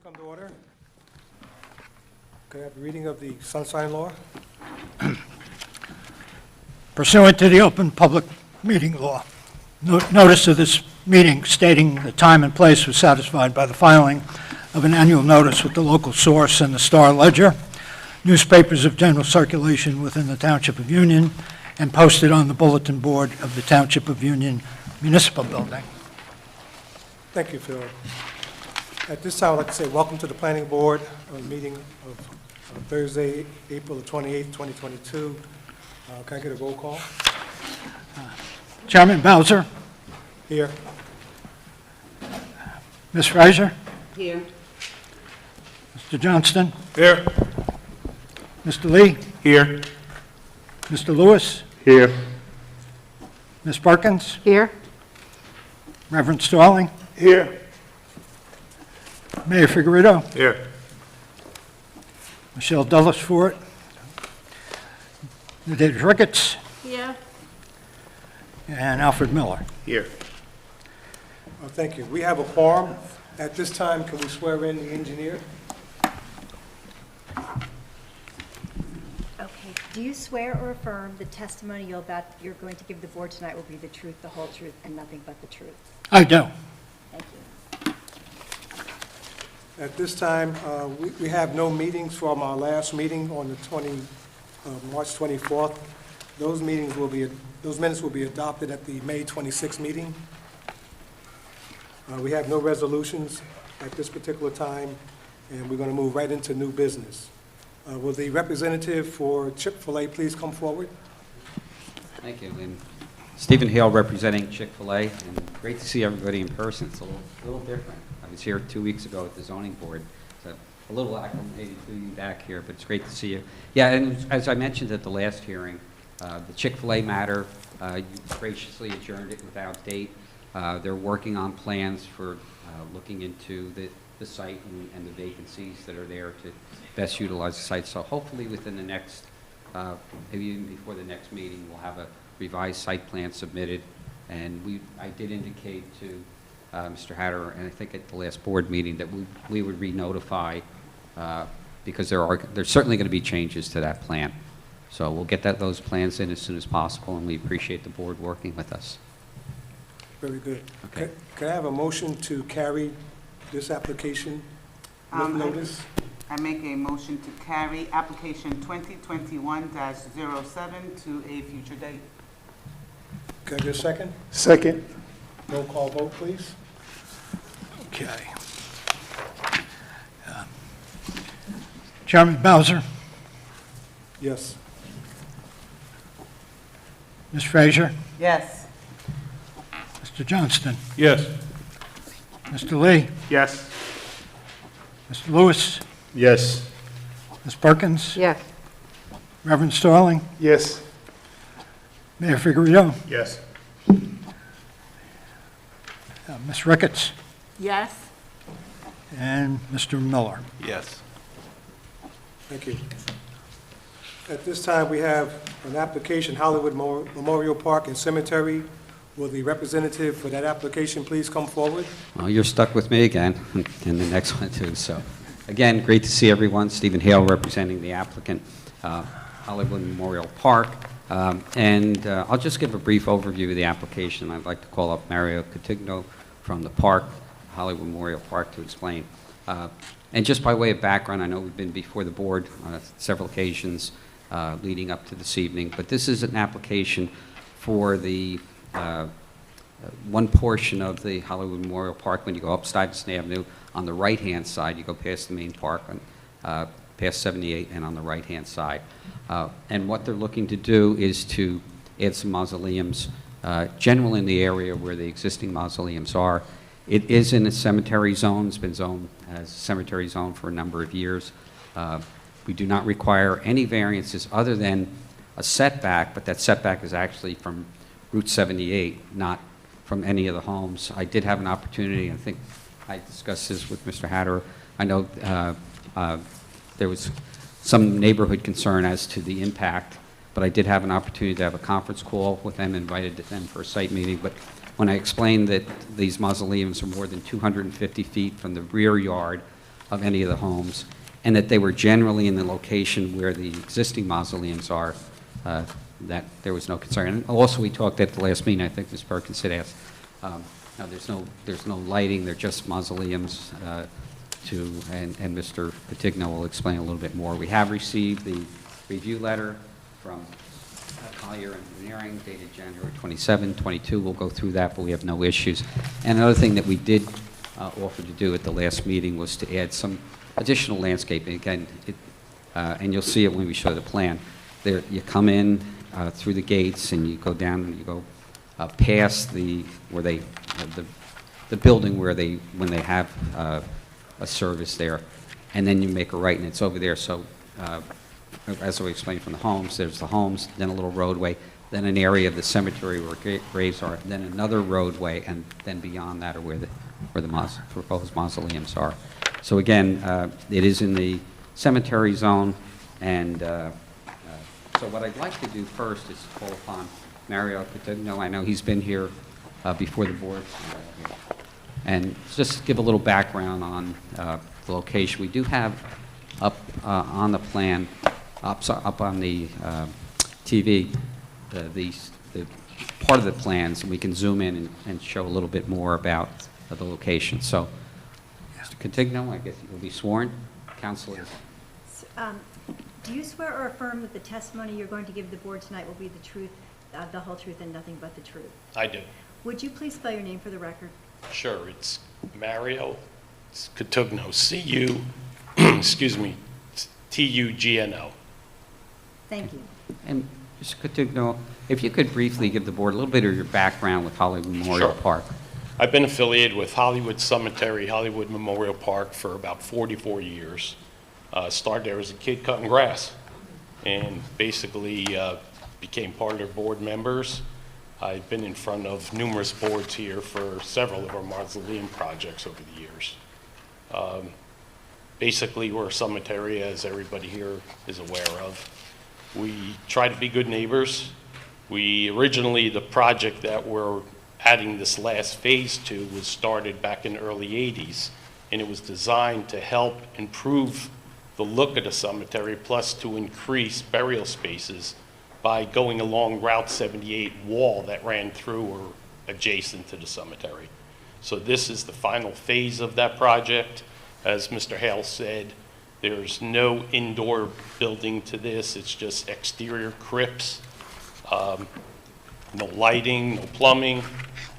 Please come to order. Can I have a reading of the Sunshine Law? Pursuant to the Open Public Meeting Law, notice of this meeting stating the time and place was satisfied by the filing of an annual notice with the local source and the Star Ledger, newspapers of general circulation within the Township of Union, and posted on the bulletin board of the Township of Union Municipal Building. Thank you, Phil. At this time, I'd like to say welcome to the Planning Board meeting of Thursday, April the 28th, 2022. Can I get a roll call? Chairman Bowser, Here. Ms. Fraser, Here. Mr. Johnston, Here. Mr. Lee, Here. Mr. Lewis, Here. Ms. Perkins, Here. Reverend Starling, Here. Mayor Figueredo, Here. Michelle Dulles Fort, David Ricketts, Here. and Alfred Miller. Here. Thank you. We have a quorum. At this time, can we swear in the engineer? Okay, do you swear or affirm the testimony you're going to give the board tonight will be the truth, the whole truth, and nothing but the truth? I do. Thank you. At this time, we have no meetings from our last meeting on the March 24th. Those minutes will be adopted at the May 26th meeting. We have no resolutions at this particular time, and we're going to move right into new business. Will the representative for Chick-fil-A please come forward? Thank you. And Stephen Hale representing Chick-fil-A, and great to see everybody in person. It's a little different. I was here 2 weeks ago at the zoning board, so a little acclimated to you back here, but it's great to see you. Yeah, and as I mentioned at the last hearing, the Chick-fil-A matter, you graciously adjourned it without date. They're working on plans for looking into the site and the vacancies that are there to best utilize the site. So hopefully within the next, maybe even before the next meeting, we'll have a revised site plan submitted. And I did indicate to Mr. Hatter, and I think at the last board meeting, that we would re-notify because there's certainly going to be changes to that plan. So we'll get those plans in as soon as possible, and we appreciate the board working with us. Very good. Okay. Can I have a motion to carry this application with notice? I make a motion to carry application 2021-07 to a future date. Can I get a second? Second. Roll call vote, please. Okay. Chairman Bowser, Yes. Ms. Fraser, Yes. Mr. Johnston, Yes. Mr. Lee, Yes. Mr. Lewis, Yes. Ms. Perkins, Yes. Reverend Starling, Yes. Mayor Figueredo, Yes. Ms. Ricketts, Yes. and Mr. Miller. Yes. Thank you. At this time, we have an application, Hollywood Memorial Park and Cemetery. Will the representative for that application please come forward? Well, you're stuck with me again in the next one, too. So, again, great to see everyone. Stephen Hale representing the applicant, Hollywood Memorial Park. I'll just give a brief overview of the application. I'd like to call up Mario Cotigno from the park, Hollywood Memorial Park, to explain. And just by way of background, I know we've been before the board on several occasions leading up to this evening, but this is an application for the one portion of the Hollywood Memorial Park. When you go up Stuyvesant Avenue, on the right-hand side, you go past the main park, past 78, and on the right-hand side. And what they're looking to do is to add some mausoleums, generally in the area where the existing mausoleums are. It is in a cemetery zone. It's been zoned as a cemetery zone for a number of years. We do not require any variances other than a setback, but that setback is actually from Route 78, not from any of the homes. I did have an opportunity, I think I discussed this with Mr. Hatter. I know there was some neighborhood concern as to the impact, but I did have an opportunity to have a conference call with them, invited them for a site meeting. But when I explained that these mausoleums are more than 250 feet from the rear yard of any of the homes, and that they were generally in the location where the existing mausoleums are, that there was no concern. And also, we talked at the last meeting, I think Ms. Perkins had asked, no, there's no lighting, they're just mausoleums, and Mr. Patigno will explain a little bit more. We have received the review letter from Collier Engineering dated January 27, 22. We'll go through that, but we have no issues. And another thing that we did offer to do at the last meeting was to add some additional landscaping. Again, and you'll see it when we show the plan. There, you come in through the gates and you go down and you go past the building where when they have a service there, and then you make a right and it's over there. So as I explained from the homes, there's the homes, then a little roadway, then an area of the cemetery where graves are, then another roadway, and then beyond that are where the proposed mausoleums are. So again, it is in the cemetery zone, and so what I'd like to do first is call upon Mario Patigno. I know he's been here before the board, and just give a little background on the location. We do have up on the plan, up on the TV, the part of the plans, and we can zoom in and show a little bit more about the location. So, Mr. Patigno, I guess you'll be sworn. Councilor. Do you swear or affirm that the testimony you're going to give the board tonight will be the truth, the whole truth, and nothing but the truth? I do. Would you please spell your name for the record? Sure. It's Mario Catugno, C-U, excuse me, T-U-G-N-O. Thank you. And Mr. Patigno, if you could briefly give the board a little bit of your background with Hollywood Memorial Sure. Park. I've been affiliated with Hollywood Cemetery, Hollywood Memorial Park for about 44 years. Started there as a kid cutting grass, and basically became part of their board members. I've been in front of numerous boards here for several of our mausoleum projects over the years. Basically, we're a cemetery, as everybody here is aware of. We try to be good neighbors. Originally, the project that we're adding this last phase to was started back in the early 80s, and it was designed to help improve the look of the cemetery, plus to increase burial spaces by going along Route 78 wall that ran through or adjacent to the cemetery. So this is the final phase of that project. As Mr. Hale said, there's no indoor building to this. It's just exterior crypts, no lighting, no plumbing.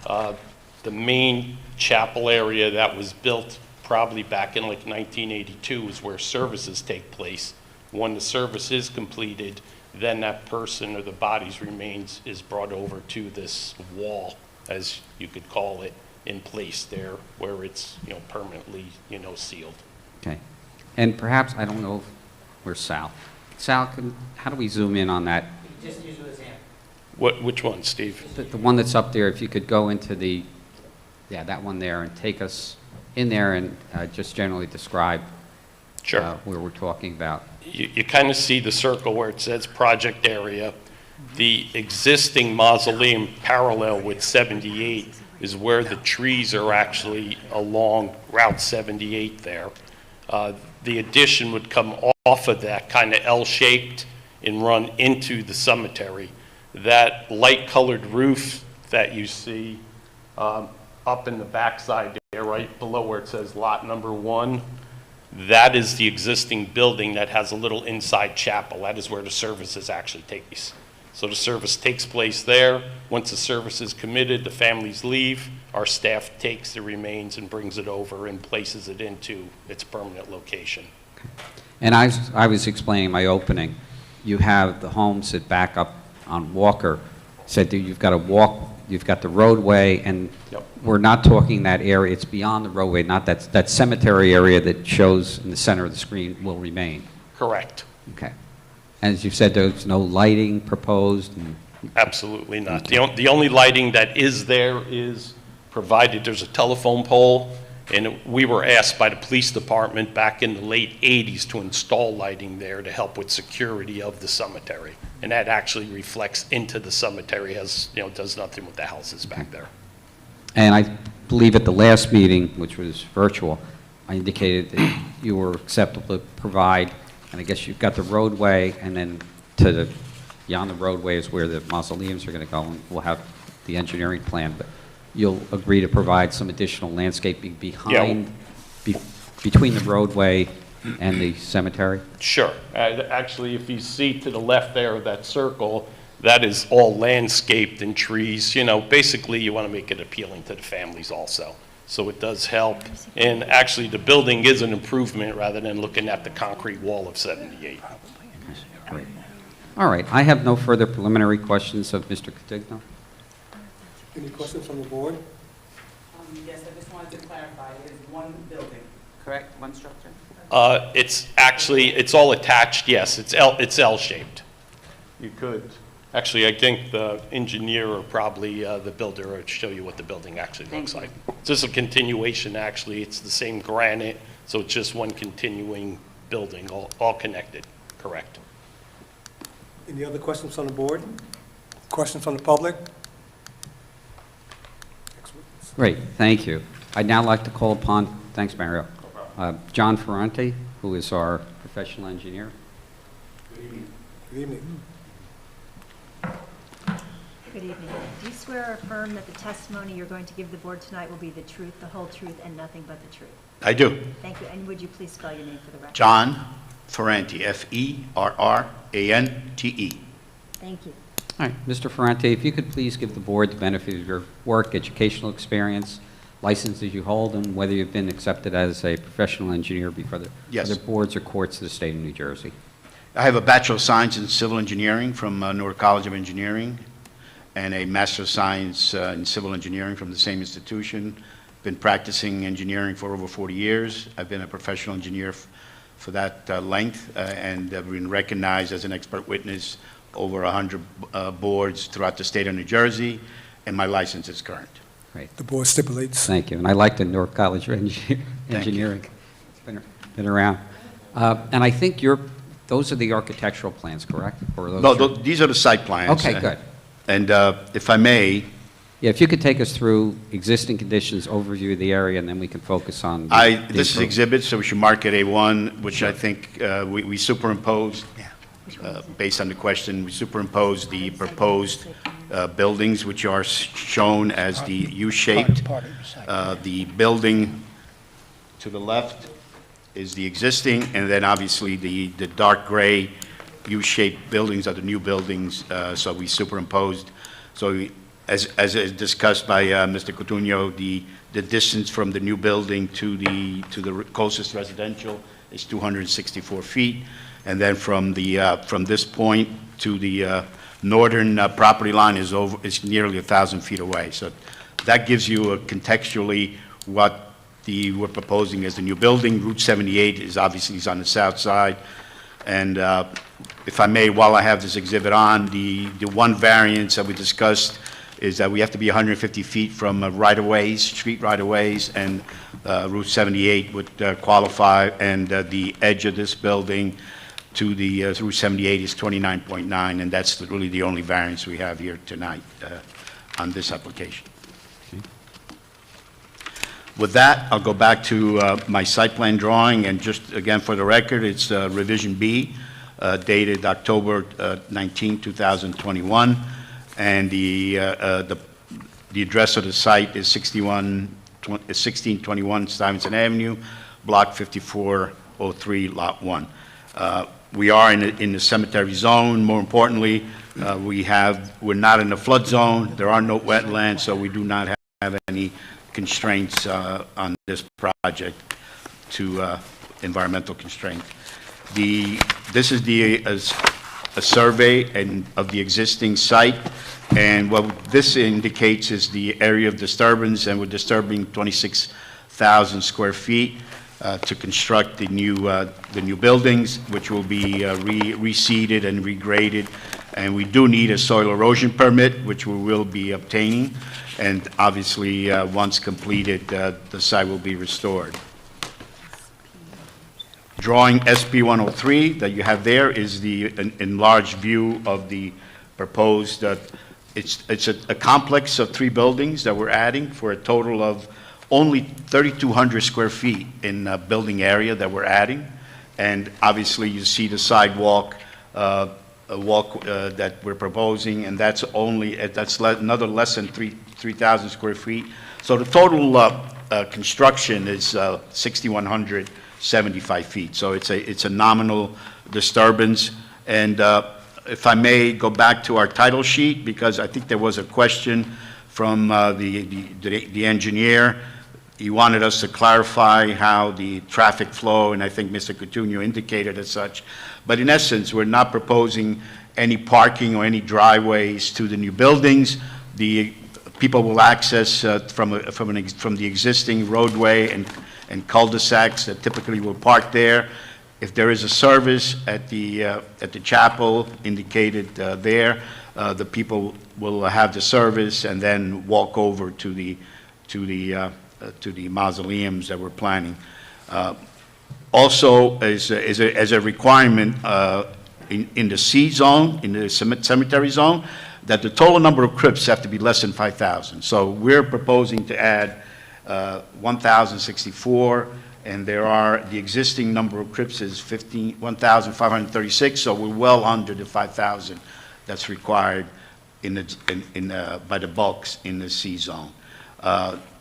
The main chapel area that was built probably back in like 1982 is where services take place. When the service is completed, then that person or the body's remains is brought over to this wall, as you could call it, in place there where it's, permanently, sealed. Okay. And perhaps, I don't know if we're Sal. Sal, how do we zoom in on that? Just use his hand. Which one, Steve? The one that's up there, if you could go into that one there and take us in there and just generally describe Sure. where we're talking about. You kind of see the circle where it says project area. The existing mausoleum parallel with 78 is where the trees are actually along Route 78 there. The addition would come off of that kind of L-shaped and run into the cemetery. That light-colored roof that you see up in the backside there, right below where it says lot number 1, that is the existing building that has a little inside chapel. That is where the services actually take place. So the service takes place there. Once the service is committed, the families leave. Our staff takes the remains and brings it over and places it into its permanent location. And I was explaining in my opening, you have the homes that back up on Walker, said that you've got to walk, you've got the roadway, and Yep. we're not talking that area, it's beyond the roadway, not that cemetery area that shows in the center of the screen will remain. Correct. Okay. And as you said, there's no lighting proposed? Absolutely not. The only lighting that is there is provided there's a telephone pole, and we were asked by the police department back in the late 80s to install lighting there to help with security of the cemetery. And that actually reflects into the cemetery, does nothing with the houses back there. And I believe at the last meeting, which was virtual, I indicated that you were acceptable to provide, and I guess you've got the roadway, and then beyond the roadway is where the mausoleums are going to go, and we'll have the engineering plan, but you'll agree to provide some additional landscaping behind, between the roadway and the cemetery? Sure. Actually, if you see to the left there of that circle, that is all landscaped and trees. You know, basically, you want to make it appealing to the families also. So it does help. And actually, the building is an improvement rather than looking at the concrete wall of 78. Great. All right, I have no further preliminary questions of Mr. Cotigno. Any questions from the board? Yes, I just wanted to clarify, it is one building, correct? One structure? It's all attached, yes. It's L-shaped. You could, actually, I think the engineer or probably the builder would show you what the building actually looks like. It's just a continuation, actually. It's the same granite, so it's just one continuing building, all connected, correct? Any other questions from the board? Questions from the public? Great, thank you. I'd now like to call upon, thanks, Mario, John Ferrante, who is our professional engineer. Good evening. Good evening. Do you swear or affirm that the testimony you're going to give the board tonight will be the truth, the whole truth, and nothing but the truth? I do. Thank you. And would you please spell your name for the record? John Ferrante, Ferrante. Thank you. All right, Mr. Ferrante, if you could please give the board the benefit of your work, educational experience, licenses you hold, and whether you've been accepted as a professional engineer before the Yes. other boards or courts of the state of New Jersey. I have a Bachelor of Science in Civil Engineering from Newark College of Engineering and a Master of Science in Civil Engineering from the same institution. Been practicing engineering for over 40 years. I've been a professional engineer for that length and have been recognized as an expert witness over 100 boards throughout the state of New Jersey, and my license is current. Great, The board stipulates. thank you. And I like the Newark College of Engineering. It's been around. And I think those are the architectural plans, correct? Or those No, are- these are the site plans. Okay, good. And if I may, Yeah, if you could take us through existing conditions, overview of the area, and then we can focus on. this is improvement. exhibit, so we should mark it A1, which I think we superimposed, based on the question, we superimposed the proposed buildings, which are shown as the U-shaped. The building to the left is the existing, and then obviously the dark gray U-shaped buildings are the new buildings, so we superimposed. So as is discussed by Mr. Coutinho, the distance from the new building to the closest residential is 264 feet, and then from this point to the northern property line is nearly 1,000 feet away. So that gives you contextually what we're proposing as the new building. Route 78 is obviously on the south side, and if I may, while I have this exhibit on, the one variance that we discussed is that we have to be 150 feet from right-of-ways, street right-of-ways, and Route 78 would qualify, and the edge of this building to the Route 78 is 29.9, and that's really the only variance we have here tonight on this application. With that, I'll go back to my site plan drawing, and just again for the record, it's revision B, dated October 19, 2021, and the address of the site is 1621 Stuyvesant Avenue, Block 5403, Lot 1. We are in the cemetery zone. More importantly, we're not in the flood zone. There are no wetlands, so we do not have any constraints on this project to environmental constraint. This is a survey of the existing site, and what this indicates is the area of disturbance, and we're disturbing 26,000 square feet to construct the new buildings, which will be reseeded and regraded, and we do need a soil erosion permit, which we will be obtaining, and obviously once completed, the site will be restored. Drawing SP 103 that you have there is the enlarged view of the proposed, it's a complex of 3 buildings that we're adding for a total of only 3,200 square feet in building area that we're adding. And obviously, you see the sidewalk, that we're proposing, and that's only, another less than 3,000 square feet. So the total construction is 6,175 feet. So it's a nominal disturbance. And if I may go back to our title sheet, because I think there was a question from the engineer. He wanted us to clarify how the traffic flow, and I think Mr. Coutinho indicated as such. But in essence, we're not proposing any parking or any driveways to the new buildings. The people will access from the existing roadway and cul-de-sacs that typically will park there. If there is a service at the chapel indicated there, the people will have the service and then walk over to the mausoleums that we're planning. Also, as a requirement in the C zone, in the cemetery zone, that the total number of crypts have to be less than 5,000. So we're proposing to add 1,064, and the existing number of crypts is 1,536, so we're well under the 5,000 that's required by the bulks in the C zone.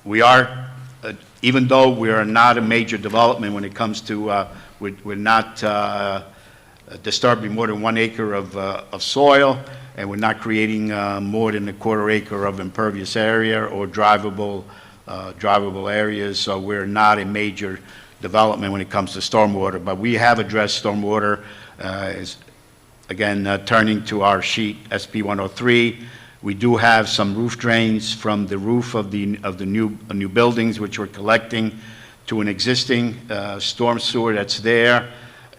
We are, even though we are not a major development when it comes to, we're not disturbing more than 1 acre of soil, and we're not creating more than a quarter acre of impervious area or drivable areas, so we're not a major development when it comes to stormwater. But we have addressed stormwater, again, turning to our sheet SP 103. We do have some roof drains from the roof of the new buildings, which we're collecting, to an existing storm sewer that's there,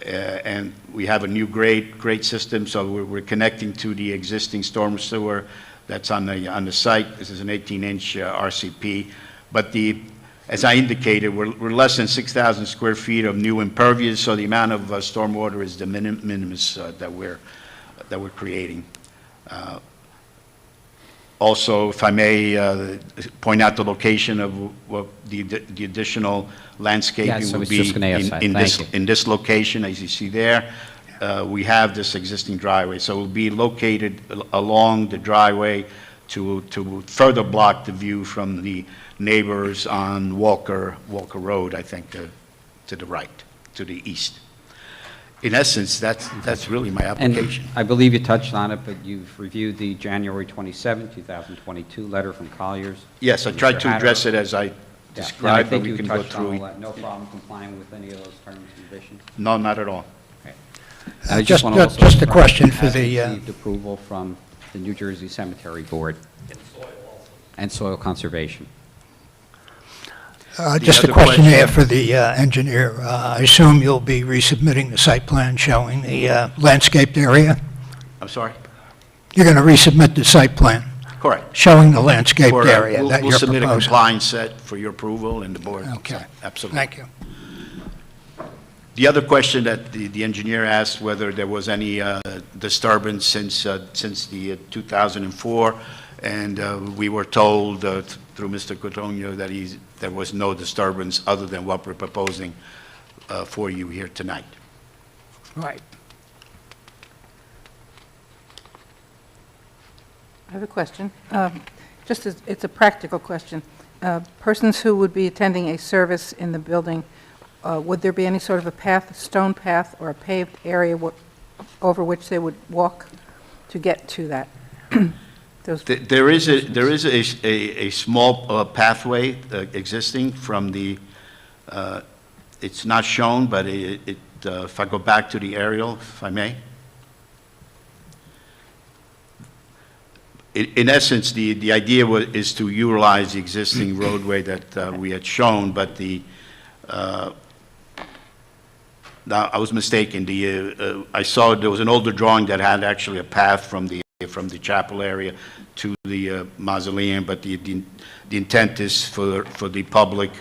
and we have a new grade system, so we're connecting to the existing storm sewer that's on the site. This is an 18-inch RCP, but as I indicated, we're less than 6,000 square feet of new impervious, so the amount of stormwater is the minimus that we're creating. Also, if I may point out the location of what the additional landscaping Yes, I will was be just gonna ask that. Thank you. in this location, as you see there. We have this existing driveway, so it will be located along the driveway to further block the view from the neighbors on Walker Road, I think, to the right, to the east. In essence, that's really my application. And I believe you touched on it, but you've reviewed the January 27, 2022 letter from Colliers. Yes, I tried to address it as I Yeah. described, No, I but we think can you go touched on through all it. that. No problem complying with any of those terms and conditions. No, not at all. Okay. I Just wanna also just a confirm question you for have the, received approval from the New Jersey Cemetery Board. And soil conservation. Just a other question question? here for the engineer. I assume you'll be resubmitting the site plan showing the landscaped area? I'm sorry? You're going to resubmit the site plan Correct. showing the landscaped For, area that we'll you're submit a proposing? compliance set for your approval and the board. Okay. Absolutely. Thank you. The other question that the engineer asked, whether there was any disturbance since the 2004, and we were told through Mr. Coutinho that there was no disturbance other than what we're proposing for you here tonight. Right. I have a question. It's a practical question. Persons who would be attending a service in the building, would there be any sort of a path, a stone path, or a paved area over which they would walk to get to that? There is a small pathway existing from the, it's not shown, but if I go back to the aerial, if I may. In essence, the idea is to utilize the existing roadway that we had shown, but I was mistaken. I saw there was an older drawing that had actually a path from the chapel area to the mausoleum, but the intent is for the public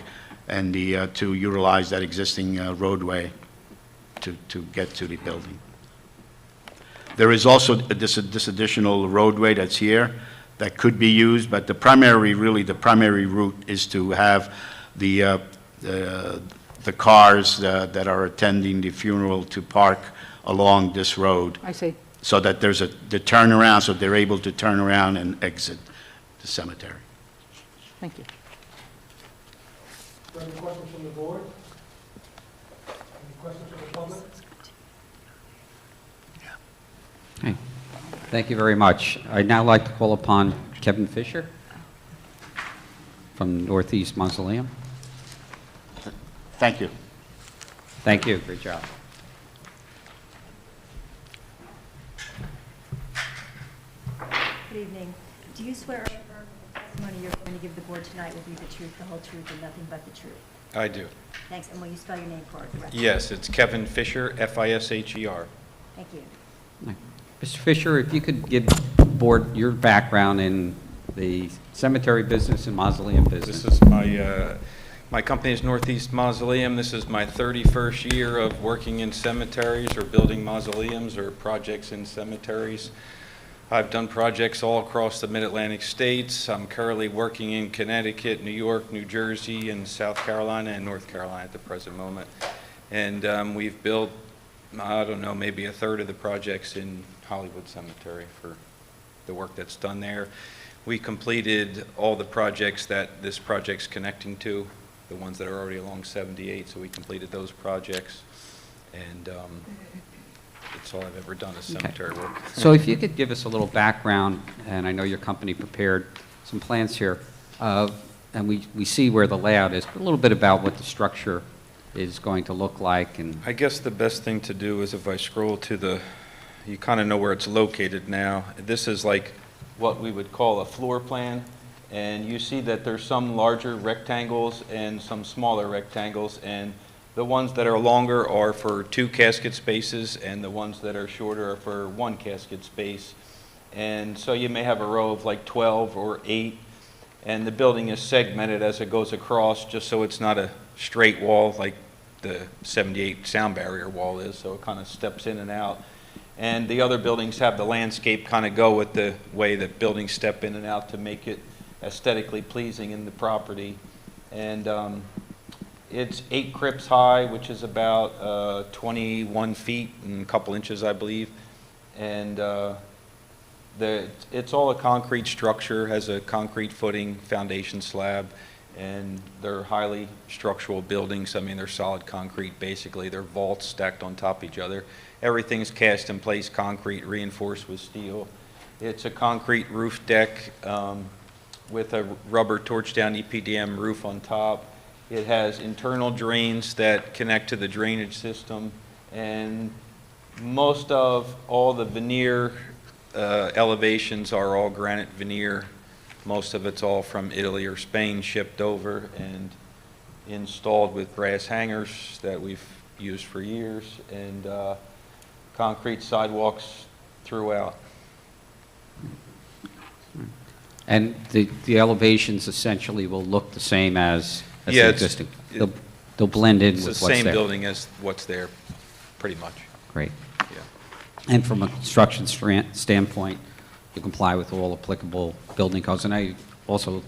and to utilize that existing roadway to get to the building. There is also this additional roadway that's here that could be used, but the primary route is to have the cars that are attending the funeral to park along this road, I see. so that there's the turnaround, so they're able to turn around and exit the cemetery. Thank you. Any questions from the board? Any questions from the public? Okay. Thank you very much. I'd now like to call upon Kevin Fisher from Northeast Mausoleum. Thank you. Thank you. Great job. Good evening. Do you swear or affirm that the testimony you're going to give the board tonight will be the truth, the whole truth, and nothing but the truth? I do. Thanks, and will you spell your name for the record? Yes, it's Kevin Fisher, Fisher. Thank you. Mr. Fisher, if you could give the board your background in the cemetery business and mausoleum business. This is my company is Northeast Mausoleum. This is my 31st year of working in cemeteries or building mausoleums or projects in cemeteries. I've done projects all across the Mid-Atlantic states. I'm currently working in Connecticut, New York, New Jersey, and South Carolina and North Carolina at the present moment. And we've built, I don't know, maybe a third of the projects in Hollywood Cemetery for the work that's done there. We completed all the projects that this project's connecting to, the ones that are already along 78, so we completed those projects. And it's all I've ever done is cemetery work. So if you could give us a little background, and I know your company prepared some plans here, and we see where the layout is, but a little bit about what the structure is going to look like. And I guess the best thing to do is if I scroll to the, you kind of know where it's located now. This is like what we would call a floor plan, and you see that there's some larger rectangles and some smaller rectangles, and the ones that are longer are for 2 casket spaces, and the ones that are shorter are for 1 casket space. And so you may have a row of like 12 or 8, and the building is segmented as it goes across, just so it's not a straight wall like the 78 sound barrier wall is, so it kind of steps in and out. And the other buildings have the landscape kind of go with the way that buildings step in and out to make it aesthetically pleasing in the property. And it's 8 crypts high, which is about 21 feet and a couple inches, I believe. And it's all a concrete structure, has a concrete footing, foundation slab, and they're highly structural buildings. I mean, they're solid concrete, basically. They're vaults stacked on top of each other. Everything's cast in place concrete, reinforced with steel. It's a concrete roof deck with a rubber torch-down EPDM roof on top. It has internal drains that connect to the drainage system, and most of all the veneer elevations are all granite veneer. Most of it's all from Italy or Spain, shipped over and installed with brass hangers that we've used for years, and concrete sidewalks throughout. And the elevations essentially will look the same as the existing. They'll blend in with what's there. It's the same building as what's there, pretty much. Great. Yeah. And from a construction standpoint, you comply with all applicable building codes. And I also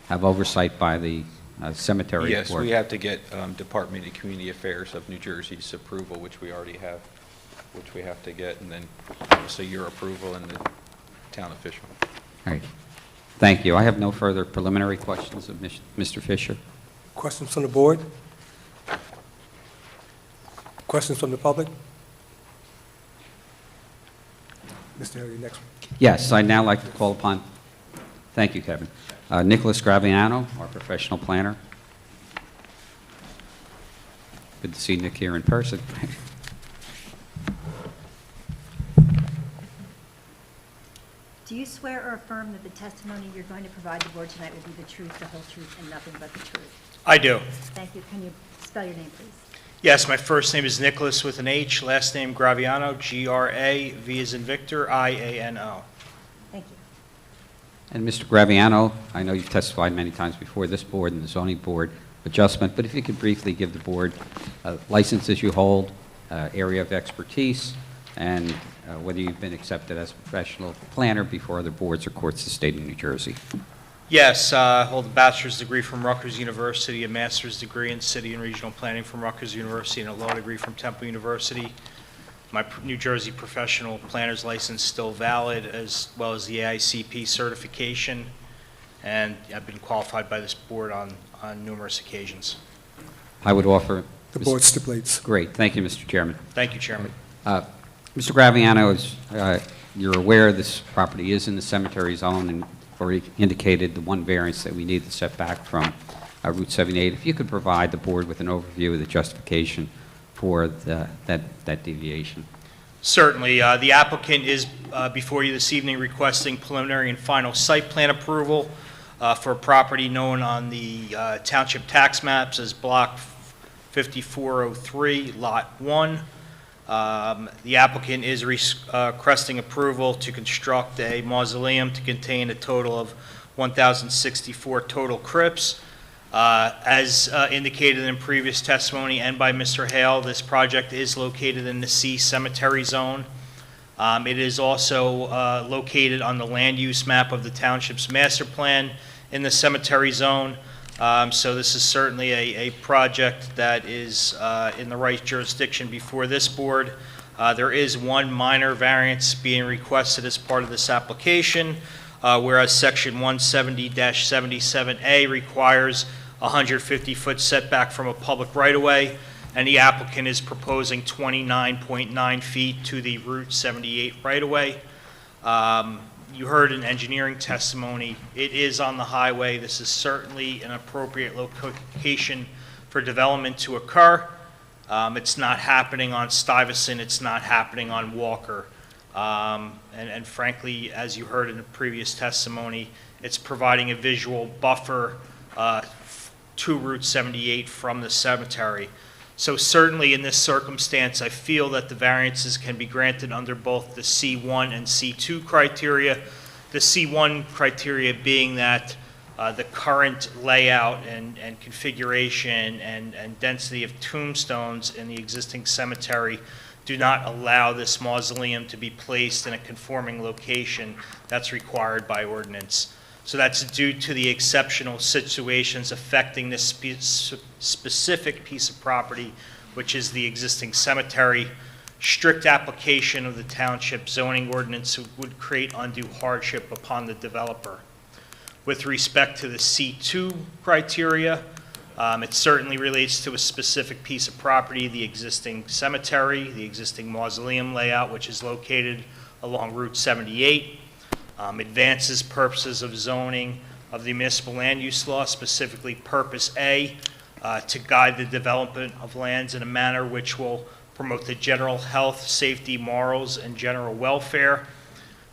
have oversight by the cemetery Yes, board. we have to get Department of Community Affairs of New Jersey's approval, which we already have, which we have to get, and then obviously your approval and the town official. All right. Thank you. I have no further preliminary questions of Mr. Fisher. Questions from the board? Questions from the public? Mr. Harry, next one. Yes, I'd now like to call upon, thank you, Kevin, Nicholas Graviano, our professional planner. Good to see Nick here in person. Do you swear or affirm that the testimony you're going to provide the board tonight will be the truth, the whole truth, and nothing but the truth? I do. Thank you. Can you spell your name, please? Yes, my first name is Nicholas with an H, last name Graviano, G-R-A-V as in Victor, I-A-N-O. Thank you. And Mr. Graviano, I know you've testified many times before this board and the zoning board adjustment, but if you could briefly give the board licenses you hold, area of expertise, and whether you've been accepted as a professional planner before other boards or courts of the state of New Jersey. Yes, I hold a bachelor's degree from Rutgers University, a master's degree in city and regional planning from Rutgers University, and a law degree from Temple University. My New Jersey professional planner's license still valid, as well as the AICP certification, and I've been qualified by this board on numerous occasions. I would offer... The board stipulates. Great, thank you, Mr. Chairman. Thank you, Chairman. Mr. Graviano, as you're aware, this property is in the cemetery zone, and already indicated the one variance that we need to set back from Route 78. If you could provide the board with an overview of the justification for that deviation. Certainly. The applicant is before you this evening requesting preliminary and final site plan approval for a property known on the township tax maps as Block 5403, Lot 1. The applicant is requesting approval to construct a mausoleum to contain a total of 1,064 total crypts. As indicated in previous testimony and by Mr. Hale, this project is located in the C Cemetery Zone. It is also located on the land use map of the township's master plan in the cemetery zone. So this is certainly a project that is in the right jurisdiction before this board. There is one minor variance being requested as part of this application, whereas Section 170-77A requires a 150-foot setback from a public right-of-way, and the applicant is proposing 29.9 feet to the Route 78 right-of-way. You heard in engineering testimony, it is on the highway. This is certainly an appropriate location for development to occur. It's not happening on Stuyvesant, it's not happening on Walker. And frankly, as you heard in the previous testimony, it's providing a visual buffer to Route 78 from the cemetery. So certainly in this circumstance, I feel that the variances can be granted under both the C1 and C2 criteria. The C1 criteria being that the current layout and configuration and density of tombstones in the existing cemetery do not allow this mausoleum to be placed in a conforming location that's required by ordinance. So that's due to the exceptional situations affecting this specific piece of property, which is the existing cemetery. Strict application of the township zoning ordinance would create undue hardship upon the developer. With respect to the C2 criteria, it certainly relates to a specific piece of property, the existing cemetery, the existing mausoleum layout, which is located along Route 78. Advances purposes of zoning of the municipal land use law, specifically Purpose A, to guide the development of lands in a manner which will promote the general health, safety, morals, and general welfare.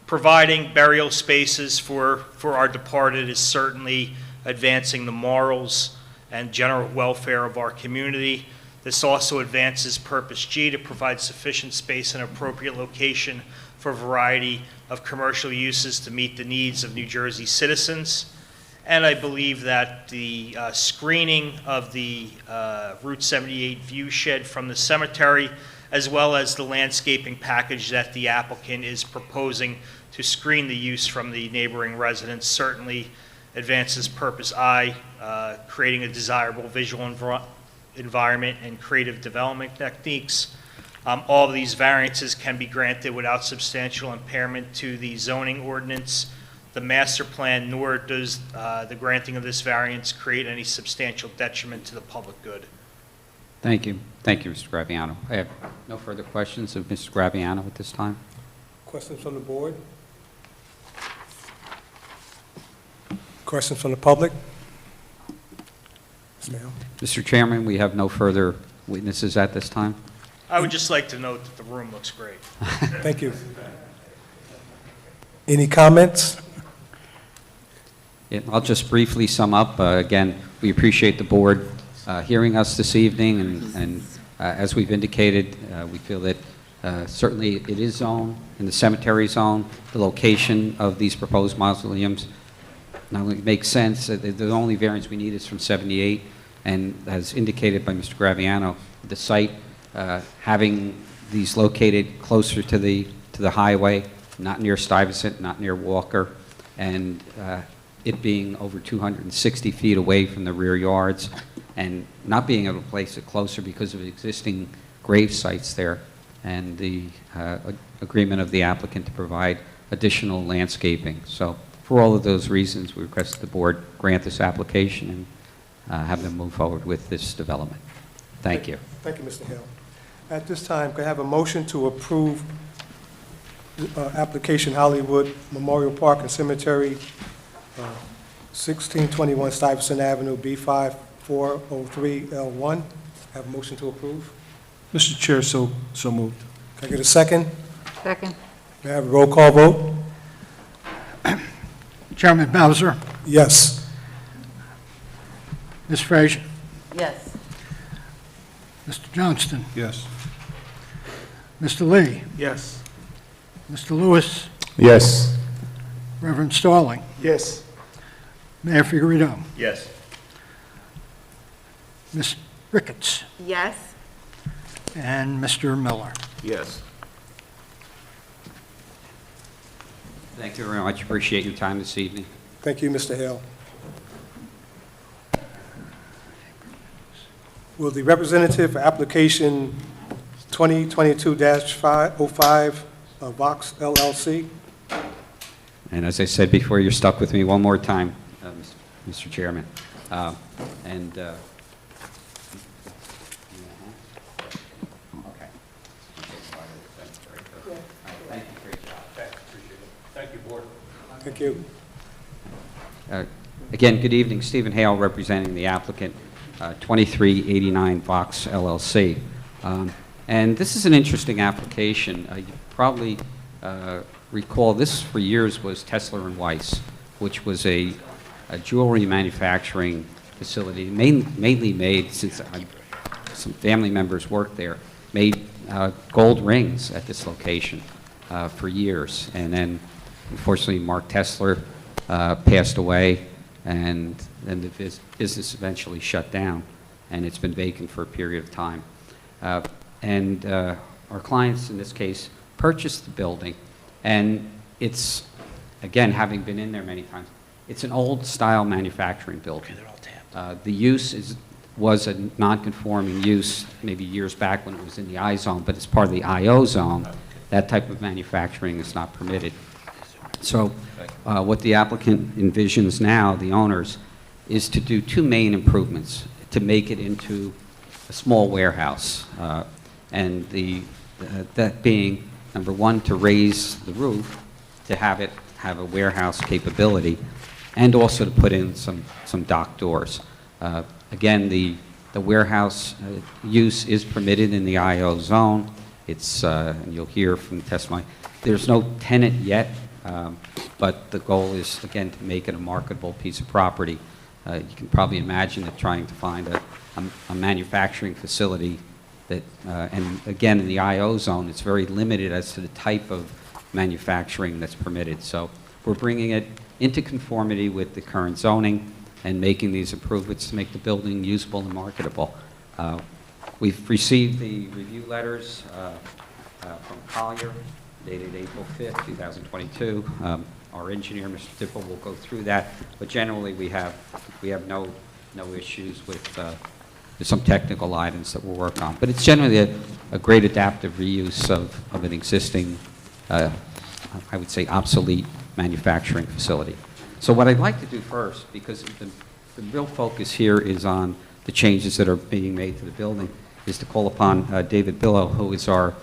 Providing burial spaces for our departed is certainly advancing the morals and general welfare of our community. This also advances Purpose G to provide sufficient space and appropriate location for a variety of commercial uses to meet the needs of New Jersey citizens. And I believe that the screening of the Route 78 view shed from the cemetery, as well as the landscaping package that the applicant is proposing to screen the use from the neighboring residents, certainly advances Purpose I, creating a desirable visual environment and creative development techniques. All of these variances can be granted without substantial impairment to the zoning ordinance, the master plan, nor does the granting of this variance create any substantial detriment to the public good. Thank you. Thank you, Mr. Graviano. I have no further questions of Mr. Graviano at this time. Questions from the board? Questions from the public? Ms. Mayo? Mr. Chairman, we have no further witnesses at this time. I would just like to note that the room looks great. Thank you. Any comments? Yeah, I'll just briefly sum up. Again, we appreciate the board hearing us this evening, and as we've indicated, we feel that certainly it is zoned in the cemetery zone. The location of these proposed mausoleums not only makes sense, the only variance we need is from 78, and as indicated by Mr. Graviano, the site having these located closer to the highway, not near Stuyvesant, not near Walker, and it being over 260 feet away from the rear yards and not being able to place it closer because of existing grave sites there, and the agreement of the applicant to provide additional landscaping. So for all of those reasons, we request the board grant this application and have them move forward with this development. Thank you. Thank you, Mr. Hill. At this time, could I have a motion to approve application Hollywood Memorial Park and Cemetery, 1621 Stuyvesant Avenue, B5403L1? Have a motion to approve? Mr. Chair, so moved. Can I get a second? Second. May I have a roll call vote? Chairman Bowser, Yes. Ms. Frazier, Yes. Mr. Johnston, Yes. Mr. Lee, Yes. Mr. Lewis, Yes. Reverend Starling, Yes. Mayor Figueredo, Yes. Ms. Ricketts, Yes. and Mr. Miller. Yes. Thank you very much. Appreciate your time this evening. Thank you, Mr. Hill. Will the representative for application 2022-05 Vox LLC? And as I said before, you're stuck with me one more time, Mr. Chairman. And, okay. Thank you, great job. Thank you, board. Thank you. Again, good evening. Stephen Hale representing the applicant, 2389 Vox LLC. And this is an interesting application. You probably recall this for years was Tesler and Weiss, which was a jewelry manufacturing facility, mainly made, since some family members worked there, made gold rings at this location for years. And then, unfortunately, Mark Tesler passed away, and then the business eventually shut down, and it's been vacant for a period of time. And our clients, in this case, purchased the building, and it's, again, having been in there many times, it's an old-style manufacturing building. The use was a non-conforming use maybe years back when it was in the I zone, but it's part of the IO zone. That type of manufacturing is not permitted. So what the applicant envisions now, the owners, is to do two main improvements to make it into a small warehouse. And that being, number one, to raise the roof, to have it have a warehouse capability, and also to put in some dock doors. Again, the warehouse use is permitted in the IO zone. It's, and you'll hear from the testimony, there's no tenant yet, but the goal is, again, to make it a marketable piece of property. You can probably imagine that trying to find a manufacturing facility that, and again, in the IO zone, it's very limited as to the type of manufacturing that's permitted. So we're bringing it into conformity with the current zoning and making these improvements to make the building usable and marketable. We've received the review letters from Collier, dated April 5th, 2022. Our engineer, Mr. Dipple, will go through that, but generally we have no issues with some technical items that we'll work on. But it's generally a great adaptive reuse of an existing, I would say, obsolete manufacturing facility. So what I'd like to do first, because the real focus here is on the changes that are being made to the building, is to call upon David Billow, who is our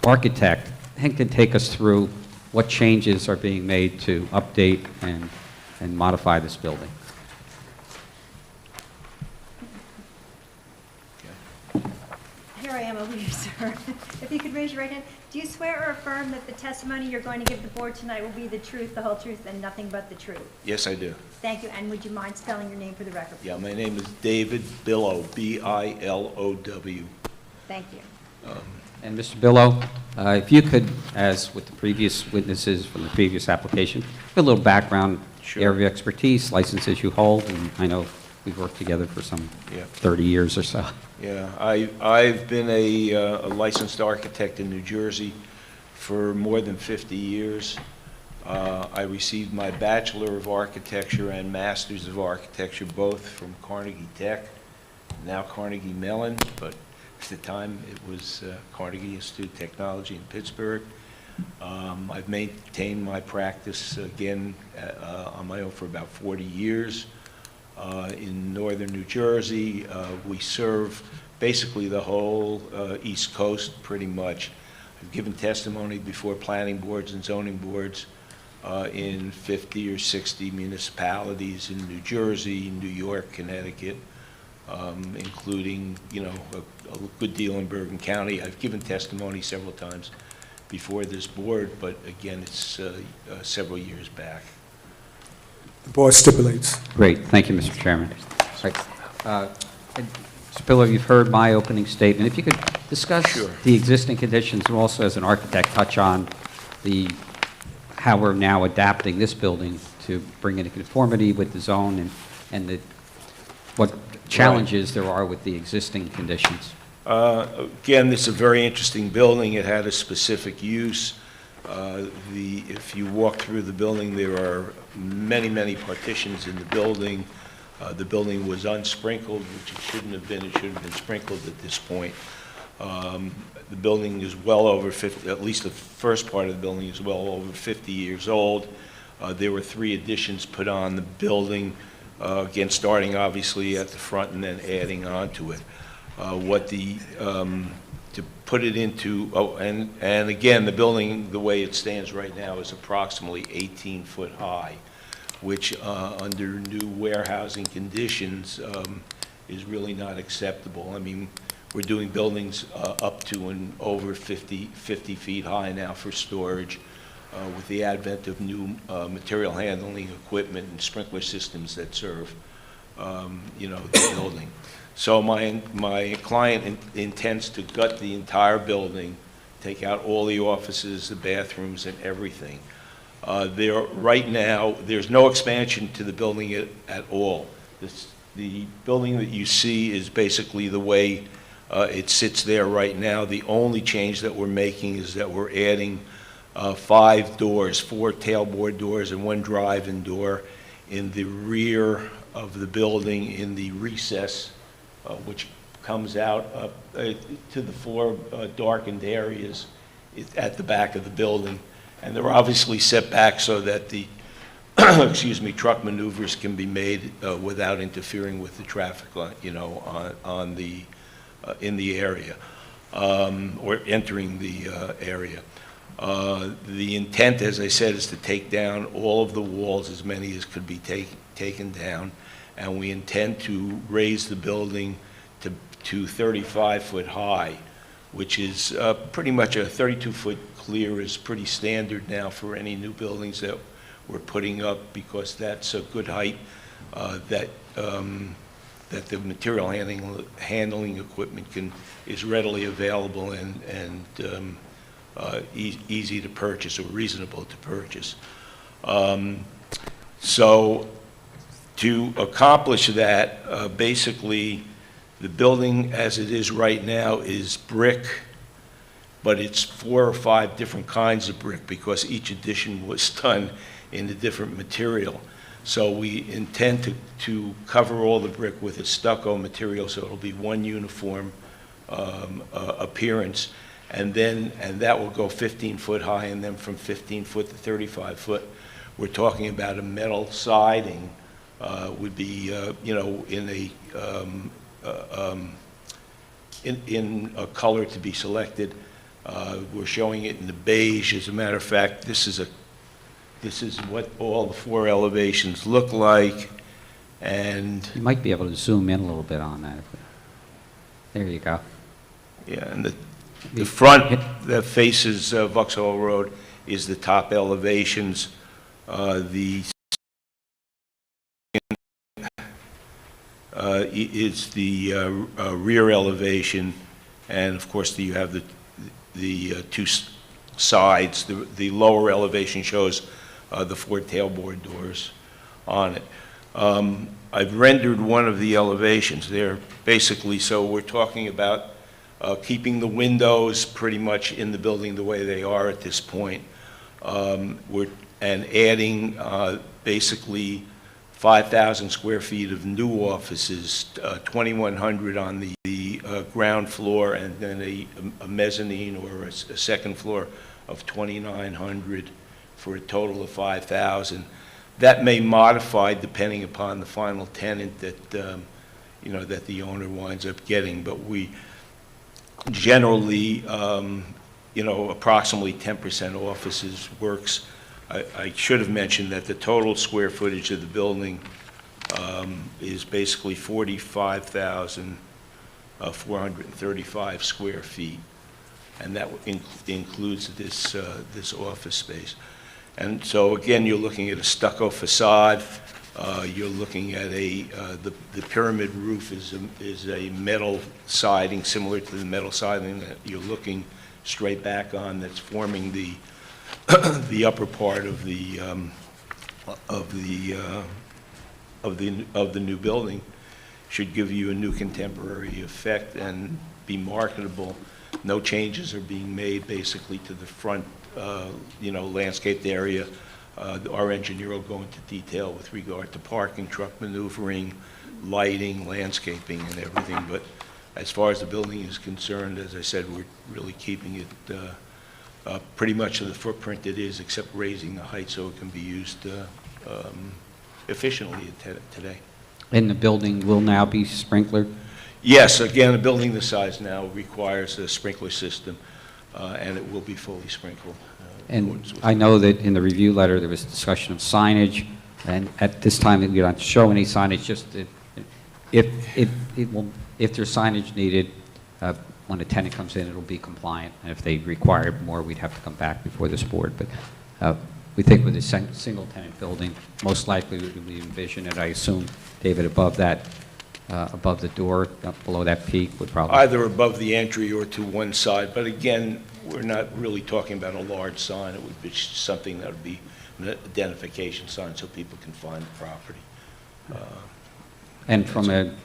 architect, and can take us through what changes are being made to update and modify this building. Here I am over you, sir. If you could raise your right hand. Do you swear or affirm that the testimony you're going to give the board tonight will be the truth, the whole truth, and nothing but the truth? Yes, I do. Thank you, and would you mind spelling your name for the record? Yeah, my name is David Billow, B-I-L-O-W. Thank you. And Mr. Billow, if you could, as with the previous witnesses from the previous application, give a little background, Sure. area of expertise, licenses you hold, and I know we've worked together for some 30 years or so. Yeah, I've been a licensed architect in New Jersey for more than 50 years. I received my Bachelor of Architecture and Masters of Architecture, both from Carnegie Tech, now Carnegie Mellon, but at the time it was Carnegie Institute of Technology in Pittsburgh. I've maintained my practice again on my own for about 40 years. In northern New Jersey, we serve basically the whole East Coast pretty much. I've given testimony before planning boards and zoning boards in 50 or 60 municipalities in New Jersey, New York, Connecticut, including, you know, a good deal in Bergen County. I've given testimony several times before this board, but again, it's several years back. The board stipulates. Great, thank you, Mr. Chairman. All right. Mr. Pillow, you've heard my opening statement. If you could discuss Sure. the existing conditions, and also as an architect, touch on how we're now adapting this building to bring it into conformity with the zone and what challenges there are with the existing conditions. Again, this is a very interesting building. It had a specific use. If you walk through the building, there are many, many partitions in the building. The building was unsprinkled, which it shouldn't have been. It should have been sprinkled at this point. The building is well over 50, at least the first part of the building is well over 50 years old. There were 3 additions put on the building, again, starting obviously at the front and then adding on to it. To put it into, and again, the building, the way it stands right now, is approximately 18 foot high, which under new warehousing conditions is really not acceptable. I mean, we're doing buildings up to and over 50 feet high now for storage. With the advent of new material handling equipment and sprinkler systems that serve, you know, the building. So my client intends to gut the entire building, take out all the offices, the bathrooms, and everything. Right now, there's no expansion to the building at all. The building that you see is basically the way it sits there right now. The only change that we're making is that we're adding 5 doors, 4 tailboard doors and 1 drive-in door in the rear of the building in the recess, which comes out to the 4 darkened areas at the back of the building. And they're obviously set back so that the excuse me, truck maneuvers can be made without interfering with the traffic, you know, in the area, or entering the area. The intent, as I said, is to take down all of the walls, as many as could be taken down, and we intend to raise the building to 35 foot high, which is pretty much a 32-foot clear is pretty standard now for any new buildings that we're putting up, because that's a good height that the material handling equipment is readily available and easy to purchase or reasonable to purchase. So to accomplish that, basically the building as it is right now is brick, but it's 4 or 5 different kinds of brick because each addition was done in a different material. So we intend to cover all the brick with a stucco material, so it'll be one uniform appearance, and that will go 15 foot high, and then from 15 foot to 35 foot, we're talking about a metal siding would be, you know, in a color to be selected. We're showing it in the beige. As a matter of fact, this is what all the 4 elevations look like, and You might be able to zoom in a little bit on that. There you go. yeah, and the front that faces Vauxhall Road is the top elevations. Is the rear elevation, and of course you have the 2 sides. The lower elevation shows the 4 tailboard doors on it. I've rendered one of the elevations there, basically, so we're talking about keeping the windows pretty much in the building the way they are at this point. We're and adding basically 5,000 square feet of new offices, 2,100 on the ground floor, and then a mezzanine or a second floor of 2,900 for a total of 5,000. That may modify depending upon the final tenant that, you know, that the owner winds up getting, but we generally, you know, approximately 10% offices works. I should have mentioned that the total square footage of the building is basically 45,435 square feet, and that includes this, this office space. And so, again, you're looking at a stucco facade. You're looking at the pyramid roof is a metal siding, similar to the metal siding that you're looking straight back on, that's forming the the upper part of the new building. Should give you a new contemporary effect and be marketable. No changes are being made basically to the front, you know, landscaped area. Our engineer will go into detail with regard to parking, truck maneuvering, lighting, landscaping, and everything. But as far as the building is concerned, as I said, we're really keeping it pretty much to the footprint it is, except raising the height so it can be used efficiently today. And the building will now be sprinklered? Yes, again, a building this size now requires a sprinkler system, and it will be fully sprinkled. And I know that in the review letter, there was discussion of signage, and at this time, we don't show any signage, just that if there's signage needed, when a tenant comes in, it'll be compliant, and if they require more, we'd have to come back before this board. But we think with a single-tenant building, most likely we envision it, I assume, David, above that, above the door, up below that peak would probably... Either above the entry or to one side, but again, we're not really talking about a large sign. It would be something that would be an identification sign so people can find the property. And from an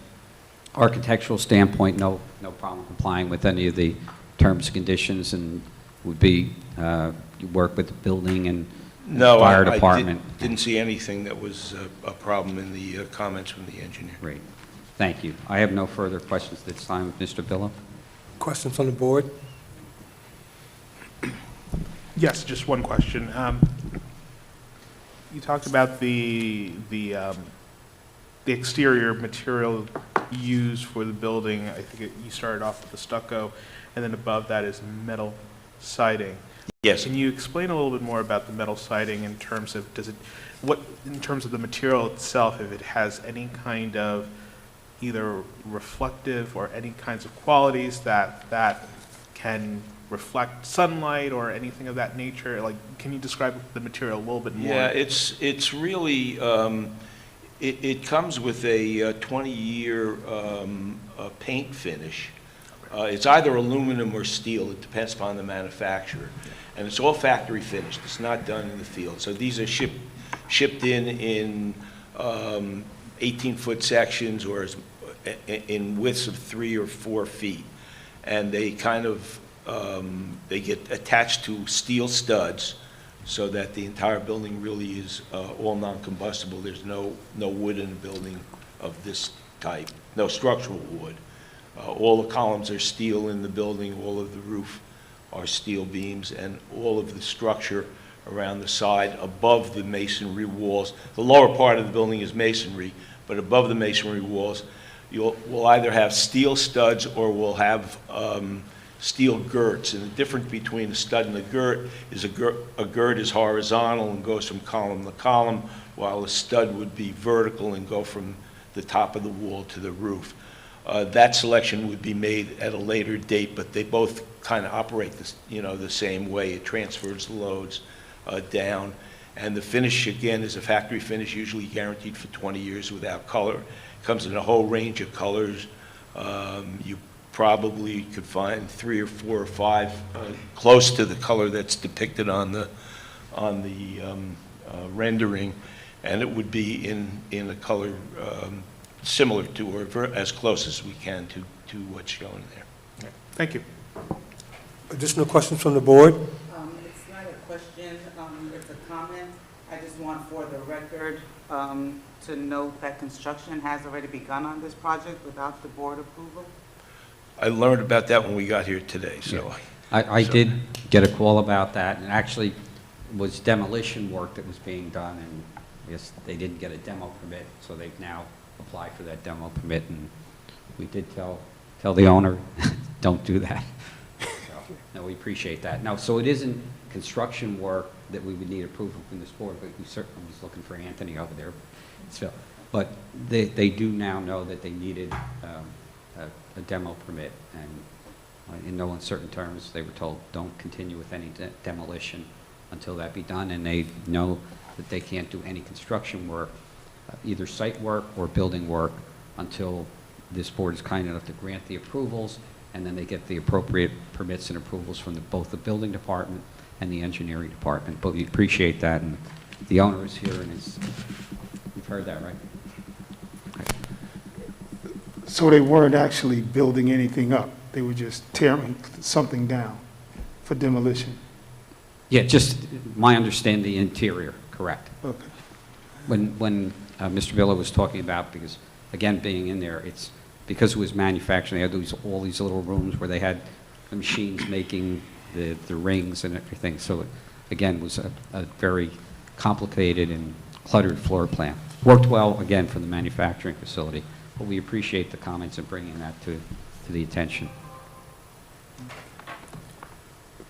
architectural standpoint, no problem complying with any of the terms and conditions, and would be, you work with the building and fire department? No, I didn't see anything that was a problem in the comments from the engineer. Great. Thank you. I have no further questions at this time. Mr. Billo? Questions from the board? Yes, just one question. You talked about the exterior material used for the building. I think you started off with the stucco, and then above that is metal siding. Yes. Can you explain a little bit more about the metal siding in terms of in terms of the material itself, if it has any kind of either reflective or any kinds of qualities that can reflect sunlight or anything of that nature? Like, can you describe the material a little bit more? Yeah, it's really, it comes with a 20-year paint finish. It's either aluminum or steel. It depends upon the manufacturer. And it's all factory finished. It's not done in the field. So these are shipped in 18-foot sections or in widths of 3 or 4 feet. And they kind of, they get attached to steel studs so that the entire building really is all non-combustible. There's no wood in a building of this type, no structural wood. All the columns are steel in the building, all of the roof are steel beams, and all of the structure around the side above the masonry walls. The lower part of the building is masonry, but above the masonry walls, we'll either have steel studs or we'll have steel girts. And the difference between a stud and a girt is a girt is horizontal and goes from column to column, while a stud would be vertical and go from the top of the wall to the roof. That selection would be made at a later date, but they both kind of operate the same way. It transfers the loads down. And the finish, again, is a factory finish, usually guaranteed for 20 years without color. It comes in a whole range of colors. You probably could find 3 or 4 or 5 close to the color that's depicted on the rendering, and it would be in a color similar to or as close as we can to what's shown there. Okay. Thank you. Additional questions from the board? It's not a question, it's a comment. just want for the record to note that construction has already begun on this project without the board approval. I learned about that when we got here today, so. I did get a call about that, and actually it was demolition work that was being done, and I guess they didn't get a demo permit, so they've now applied for that demo permit, and we did tell the owner, don't do that. So, no, we appreciate that. Now, so it isn't construction work that we would need approval from this board, but we certainly was looking for Anthony over there. So, but they do now know that they needed a demo permit, and in no uncertain terms, they were told, don't continue with any demolition until that be done, and they know that they can't do any construction work, either site work or building work, until this board is kind enough to grant the approvals, and then they get the appropriate permits and approvals from both the building department and the engineering department. But we appreciate that, and the owner is here, and you've heard that, right? So they weren't actually building anything up, they were just tearing something down for demolition? Yeah, just my understanding, the interior, correct. Okay. When Mr. Villa was talking about, because again, being in there, it's because it was manufacturing, they had all these little rooms where they had the machines making the rings and everything. So it, again, was a very complicated and cluttered floor plan. Worked well, again, for the manufacturing facility, but we appreciate the comments and bringing that to the attention.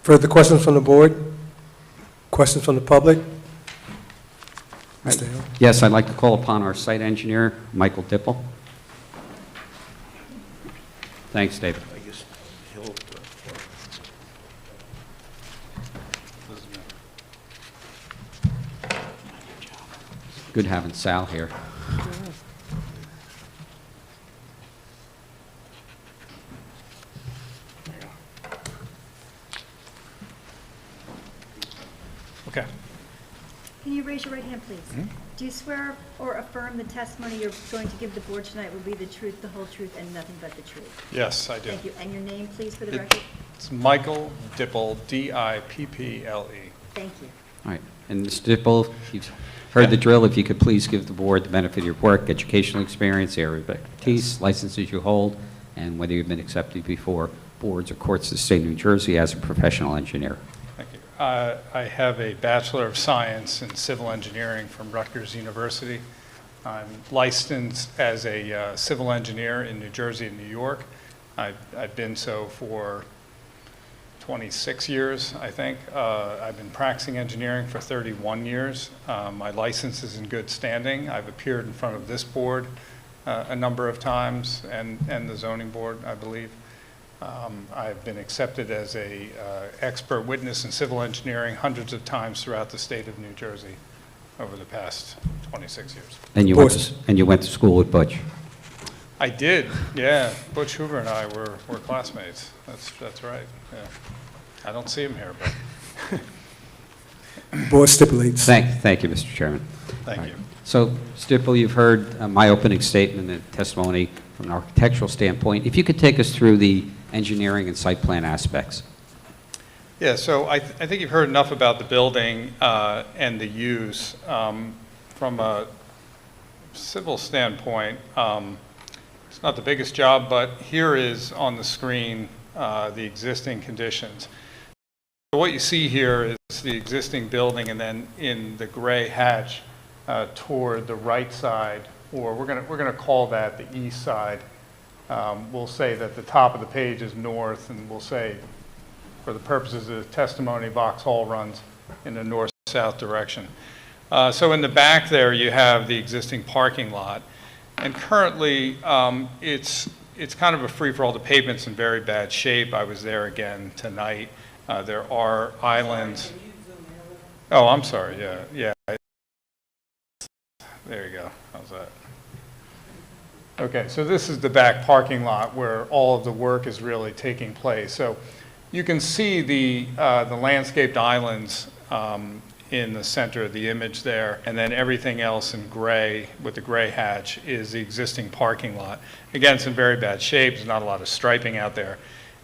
Further questions from the board? Questions from the public? Right. Mr. Hill? Yes, I'd like to call upon our site engineer, Michael Dipple. Thanks, David. I guess he'll, Good having Sal here. Okay. Can you raise your right hand, please? Do you swear or affirm the testimony you're going to give the board tonight will be the truth, the whole truth, and nothing but the truth? Yes, I do. Thank you. And your name, please, for the record? It's Michael Dipple, D-I-P-P-L-E. Thank you. All right, and Mr. Dipple, you've heard the drill. If you could please give the board the benefit of your work, educational experience, area of expertise, licenses you hold, and whether you've been accepted before boards or courts of the state of New Jersey as a professional engineer. Thank you. I have a Bachelor of Science in Civil Engineering from Rutgers University. I'm licensed as a civil engineer in New Jersey and New York. I've been so for 26 years, I think. I've been practicing engineering for 31 years. My license is in good standing. I've appeared in front of this board a number of times, and the zoning board, I believe. I've been accepted as a expert witness in civil engineering hundreds of times throughout the state of New Jersey over the past 26 years. And you went to school with Butch. I did, yeah. Butch Hoover and I were classmates. That's right. Yeah. I don't see him here, but Board stipulates. Thank you, Mr. Chairman. thank you. So, Stipple, you've heard my opening statement and testimony from an architectural standpoint. If you could take us through the engineering and site plan aspects. Yeah, so I think you've heard enough about the building and the use. From a civil standpoint, it's not the biggest job, but here is on the screen the existing conditions. So what you see here is the existing building, and then in the gray hatch toward the right side, or we're gonna call that the east side. We'll say that the top of the page is north, and we'll say, for the purposes of the testimony, Vauxhall runs in the north-south direction. So in the back there, you have the existing parking lot, and currently it's kind of a free-for-all. The pavement's in very bad shape. I was there again tonight. There are islands. Oh, I'm sorry. Yeah. There you go. How's that? Okay, so this is the back parking lot where all of the work is really taking place. So you can see the landscaped islands in the center of the image there, and then everything else in gray with the gray hatch is the existing parking lot. Again, it's in very bad shape. There's not a lot of striping out there.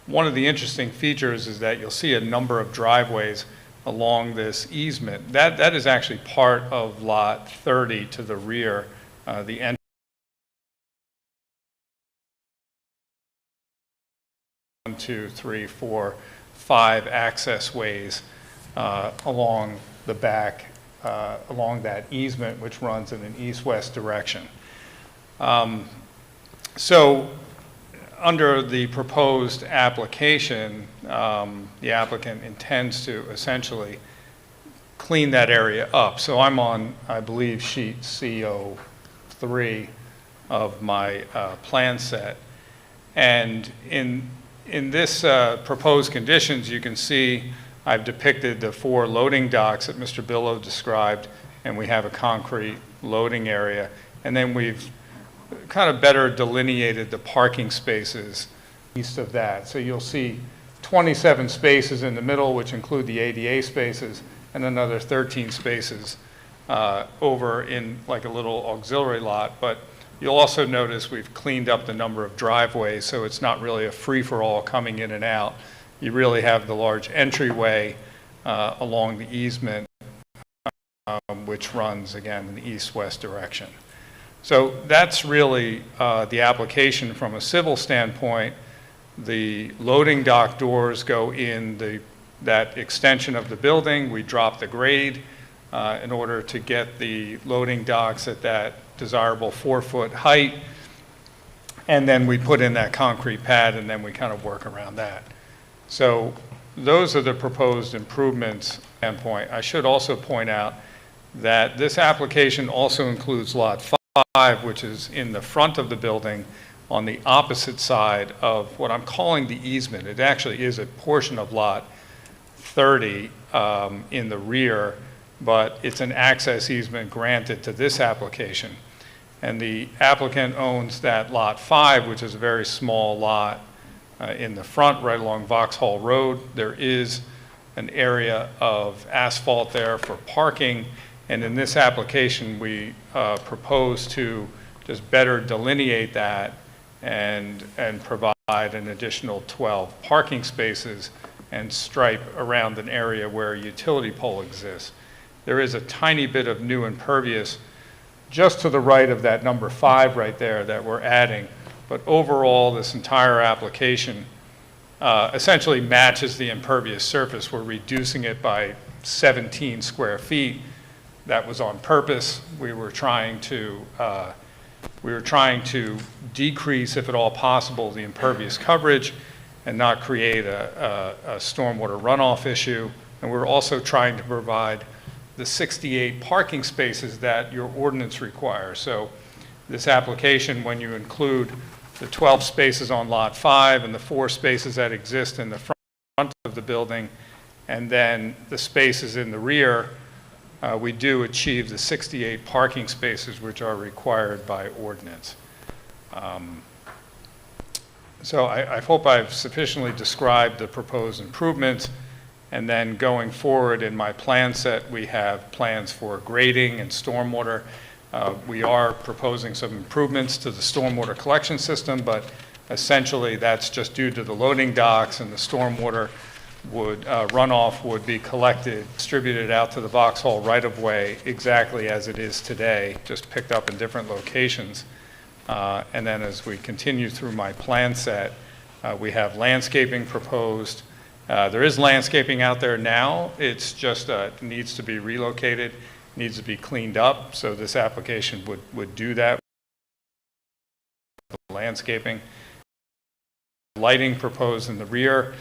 One of the interesting features is that you'll see a number of driveways along this easement. That is actually part of Lot 30 to the rear, the entrance. 1, 2, 3, 4, 5 access ways along the back, along that easement, which runs in an east-west direction. So under the proposed application, the applicant intends to essentially clean that area up. So I'm on, I believe, sheet CO3 of my plan set. And in this proposed conditions, you can see I've depicted the 4 loading docks that Mr. Billow described, and we have a concrete loading area. And then we've kind of better delineated the parking spaces east of that. So you'll see 27 spaces in the middle, which include the ADA spaces, and another 13 spaces over in like a little auxiliary lot. But you'll also notice we've cleaned up the number of driveways, so it's not really a free-for-all coming in and out. You really have the large entryway along the easement, which runs, again, in the east-west direction. So that's really the application from a civil standpoint. The loading dock doors go in that extension of the building. We drop the grade in order to get the loading docks at that desirable 4-foot height, and then we put in that concrete pad, and then we kind of work around that. So those are the proposed improvements standpoint. I should also point out that this application also includes Lot 5, which is in the front of the building on the opposite side of what I'm calling the easement. It actually is a portion of Lot 30 in the rear, but it's an access easement granted to this application. And the applicant owns that Lot 5, which is a very small lot in the front, right along Vauxhall Road. There is an area of asphalt there for parking, and in this application, we propose to just better delineate that and provide an additional 12 parking spaces and stripe around an area where a utility pole exists. There is a tiny bit of new impervious just to the right of that number 5 right there that we're adding. But overall, this entire application essentially matches the impervious surface. We're reducing it by 17 square feet. That was on purpose. We were trying to decrease, if at all possible, the impervious coverage and not create a stormwater runoff issue. And we're also trying to provide the 68 parking spaces that your ordinance requires. So this application, when you include the 12 spaces on Lot 5 and the 4 spaces that exist in the front of the building, and then the spaces in the rear, we do achieve the 68 parking spaces which are required by ordinance. So I hope I've sufficiently described the proposed improvements. And then going forward in my plan set, we have plans for grading and stormwater. We are proposing some improvements to the stormwater collection system, but essentially that's just due to the loading docks, and the stormwater runoff would be collected, distributed out to the Vauxhall right-of-way exactly as it is today, just picked up in different locations. And then as we continue through my plan set, we have landscaping proposed. There is landscaping out there now. It's just needs to be relocated, needs to be cleaned up. So this application would do that. Landscaping. Lighting proposed in the rear.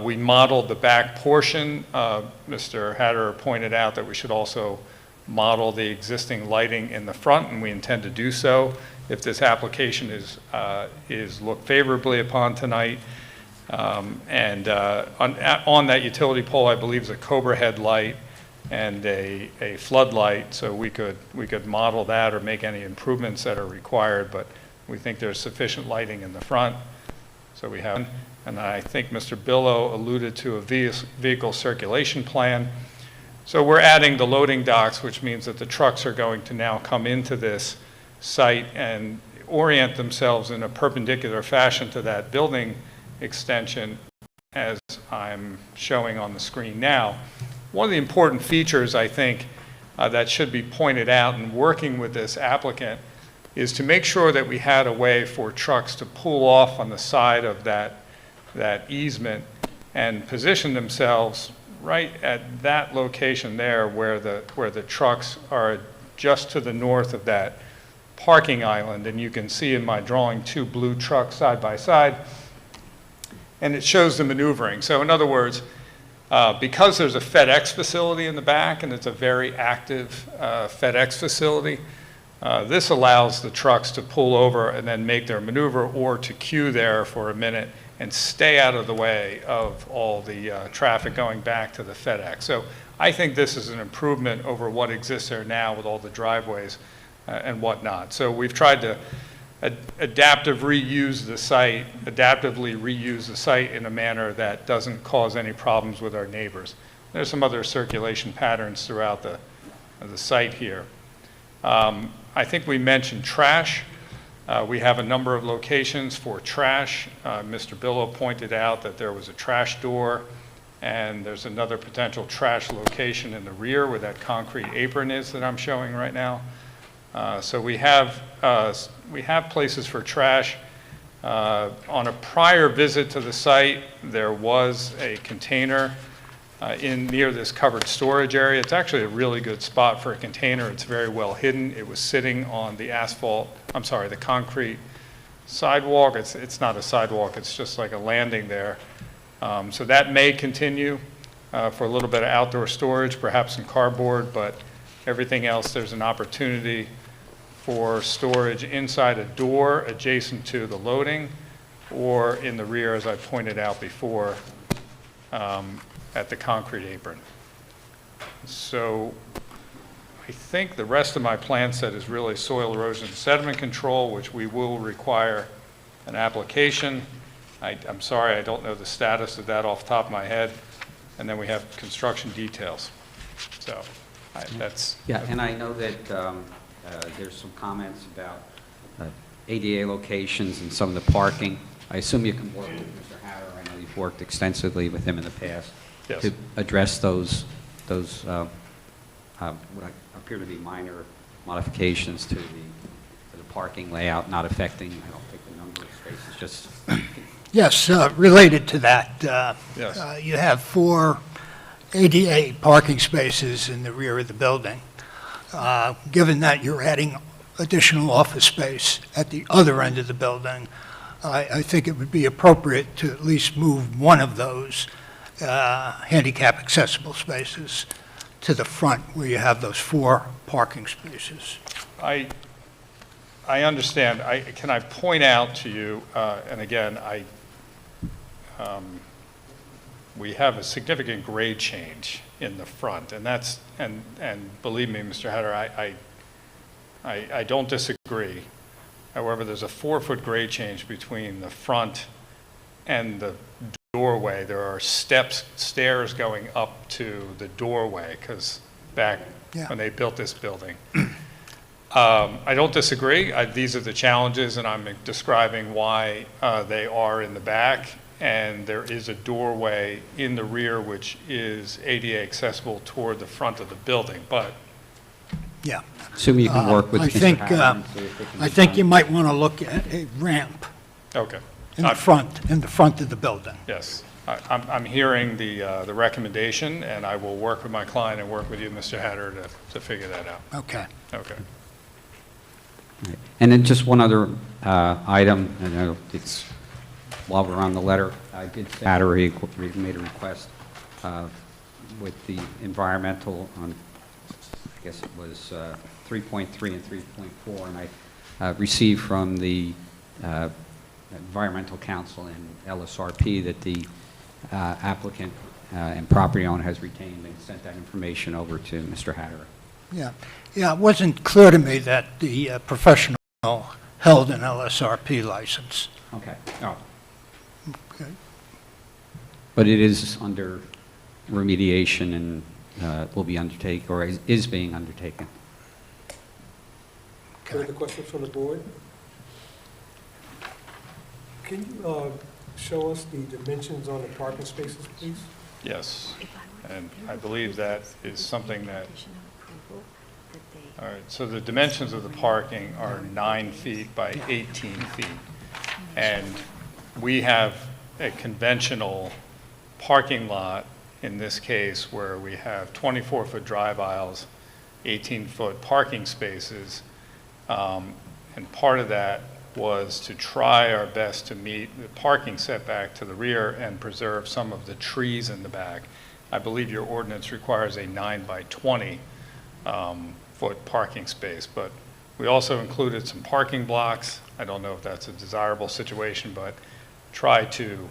We modeled the back portion. Mr. Hatter pointed out that we should also model the existing lighting in the front, and we intend to do so if this application is looked favorably upon tonight. And on that utility pole, I believe, is a Cobra head light and a floodlight, so we could model that or make any improvements that are required, but we think there's sufficient lighting in the front. So we have, and I think Mr. Billow alluded to a vehicle circulation plan. So we're adding the loading docks, which means that the trucks are going to now come into this site and orient themselves in a perpendicular fashion to that building extension as I'm showing on the screen now. one of the important features, I think, that should be pointed out in working with this applicant is to make sure that we had a way for trucks to pull off on the side of that easement and position themselves right at that location there where the trucks are just to the north of that parking island. And you can see in my drawing 2 blue trucks side by side, and it shows the maneuvering. So in other words, because there's a FedEx facility in the back, and it's a very active FedEx facility, this allows the trucks to pull over and then make their maneuver, or to queue there for a minute and stay out of the way of all the traffic going back to the FedEx. So I think this is an improvement over what exists there now with all the driveways and whatnot. So we've tried to adaptively reuse the site in a manner that doesn't cause any problems with our neighbors. There's some other circulation patterns throughout the site here. I think we mentioned trash. We have a number of locations for trash. Mr. Billow pointed out that there was a trash door, and there's another potential trash location in the rear where that concrete apron is that I'm showing right now. So we have places for trash. On a prior visit to the site, there was a container near this covered storage area. It's actually a really good spot for a container. It's very well hidden. It was sitting on the the concrete sidewalk. It's not a sidewalk, it's just like a landing there. So that may continue for a little bit of outdoor storage, perhaps some cardboard, but everything else, there's an opportunity for storage inside a door adjacent to the loading, or in the rear, as I pointed out before, at the concrete apron. So I think the rest of my plan set is really soil erosion and sediment control, which we will require an application. I'm sorry, I don't know the status of that off the top of my head. And then we have construction details. So that's... Yeah, and I know that there's some comments about ADA locations and some of the parking. I assume you can work with Mr. Hatter. I know you've worked extensively with him in the past. Yes. To address those what appear to be minor modifications to the parking layout, not affecting, I don't think, the number of spaces, just... Yes, related to that, Yes. you have 4 ADA parking spaces in the rear of the building. Given that you're adding additional office space at the other end of the building, I think it would be appropriate to at least move one of those handicap accessible spaces to the front where you have those 4 parking spaces. I understand. Can I point out to you, and again, we have a significant grade change in the front, and that's, and believe me, Mr. Hatter, I don't disagree. However, there's a 4-foot grade change between the front and the doorway. There are stairs going up to the doorway, because back when they built this building. I don't disagree. These are the challenges, and I'm describing why they are in the back. And there is a doorway in the rear which is ADA accessible toward the front of the building, but... Yeah. Assume you can work with I Mr. think, Hatter and see if they can I think you design- might want to look at a ramp Okay. in the front of the building. Yes. I'm hearing the recommendation, and I will work with my client and work with you, Mr. Hatter, to figure that out. Okay. Okay. Right. And then just one other item, I know it's, while we're on the letter, I did say Battery made a request with the environmental on, I guess it was 3.3 and 3.4, and I received from the Environmental Council and LSRP that the applicant and property owner has retained and sent that information over to Mr. Hatter. Yeah. Yeah, it wasn't clear to me that the professional held an LSRP license. Okay. Oh. Okay. But it is under remediation and will be undertaken, or is being undertaken. Further questions from the board? Can you show us the dimensions on the parking spaces, please? Yes, and I believe that is something that, all right, so the dimensions of the parking are 9 feet by 18 feet. And we have a conventional parking lot in this case where we have 24-foot drive aisles, 18-foot parking spaces. And part of that was to try our best to meet the parking setback to the rear and preserve some of the trees in the back. I believe your ordinance requires a 9 by 20 foot parking space, but we also included some parking blocks. I don't know if that's a desirable situation, but try to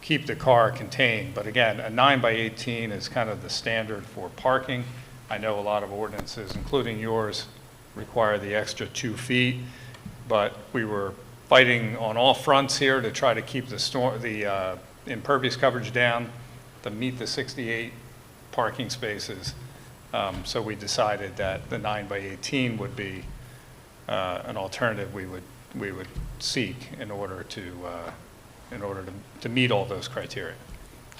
keep the car contained. But again, a 9 by 18 is kind of the standard for parking. I know a lot of ordinances, including yours, require the extra 2 feet, but we were fighting on all fronts here to try to keep the impervious coverage down to meet the 68 parking spaces. So we decided that the 9 by 18 would be an alternative we would seek in order to meet all those criteria.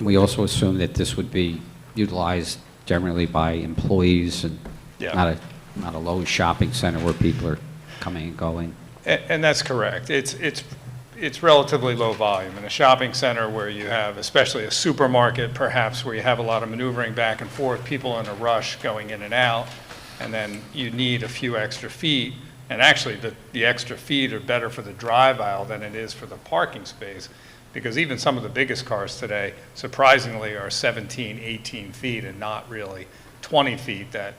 We also assume that this would be utilized generally by employees and Yeah. not a Lowe's shopping center where people are coming and going. And that's correct. It's relatively low volume. In a shopping center where you have, especially a supermarket perhaps, where you have a lot of maneuvering back and forth, people in a rush going in and out, and then you need a few extra feet. And actually, the extra feet are better for the drive aisle than it is for the parking space, because even some of the biggest cars today, surprisingly, are 17, 18 feet and not really 20 feet that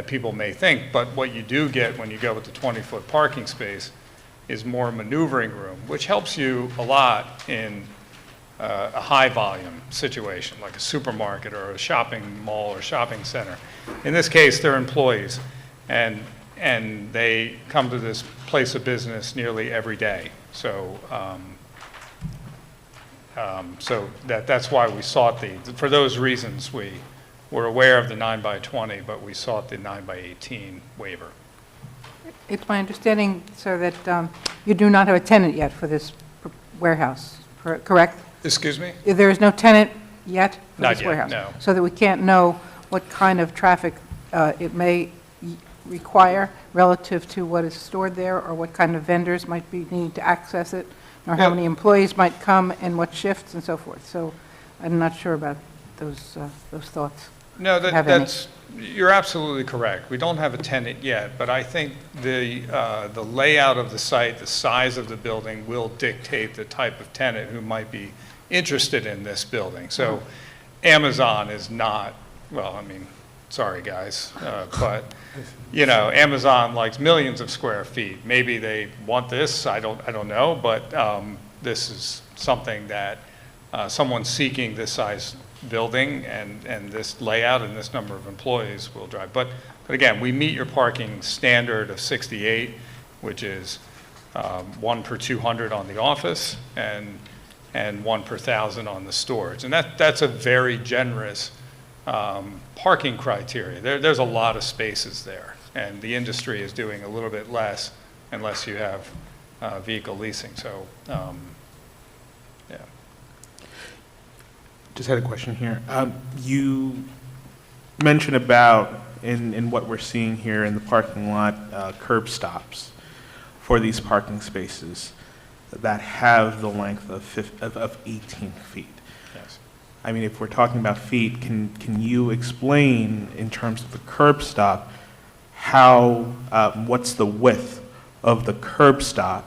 people may think. But what you do get when you go with the 20-foot parking space is more maneuvering room, which helps you a lot in a high volume situation, like a supermarket or a shopping mall or shopping center. In this case, they're employees, and they come to this place of business nearly every day. So that's why we sought for those reasons, we were aware of the 9 by 20, but we sought the 9 by 18 waiver. It's my understanding, sir, that you do not have a tenant yet for this warehouse, correct? Excuse me? There is no tenant yet for Not this yet, warehouse? no. So that we can't know what kind of traffic it may require relative to what is stored there, or what kind of vendors might be needing to access it, or how Yeah. many employees might come and what shifts and so forth. So I'm not sure about those thoughts. No, Have any. you're absolutely correct. We don't have a tenant yet, but I think the layout of the site, the size of the building will dictate the type of tenant who might be interested in this building. So Amazon is not, well, I mean, sorry guys, but Amazon likes millions of square feet. Maybe they want this, I don't know, but this is something that someone seeking this size building and this layout and this number of employees will drive. But again, we meet your parking standard of 68, which is 1 per 200 on the office and 1 per 1,000 on the storage. And that's a very generous parking criteria. There's a lot of spaces there, and the industry is doing a little bit less unless you have vehicle leasing. So, yeah. Just had a question here. You mentioned about, in what we're seeing here in the parking lot, curb stops for these parking spaces that have the length of 18 feet. Yes. I mean, if we're talking about feet, can you explain, in terms of the curb stop, what's the width of the curb stop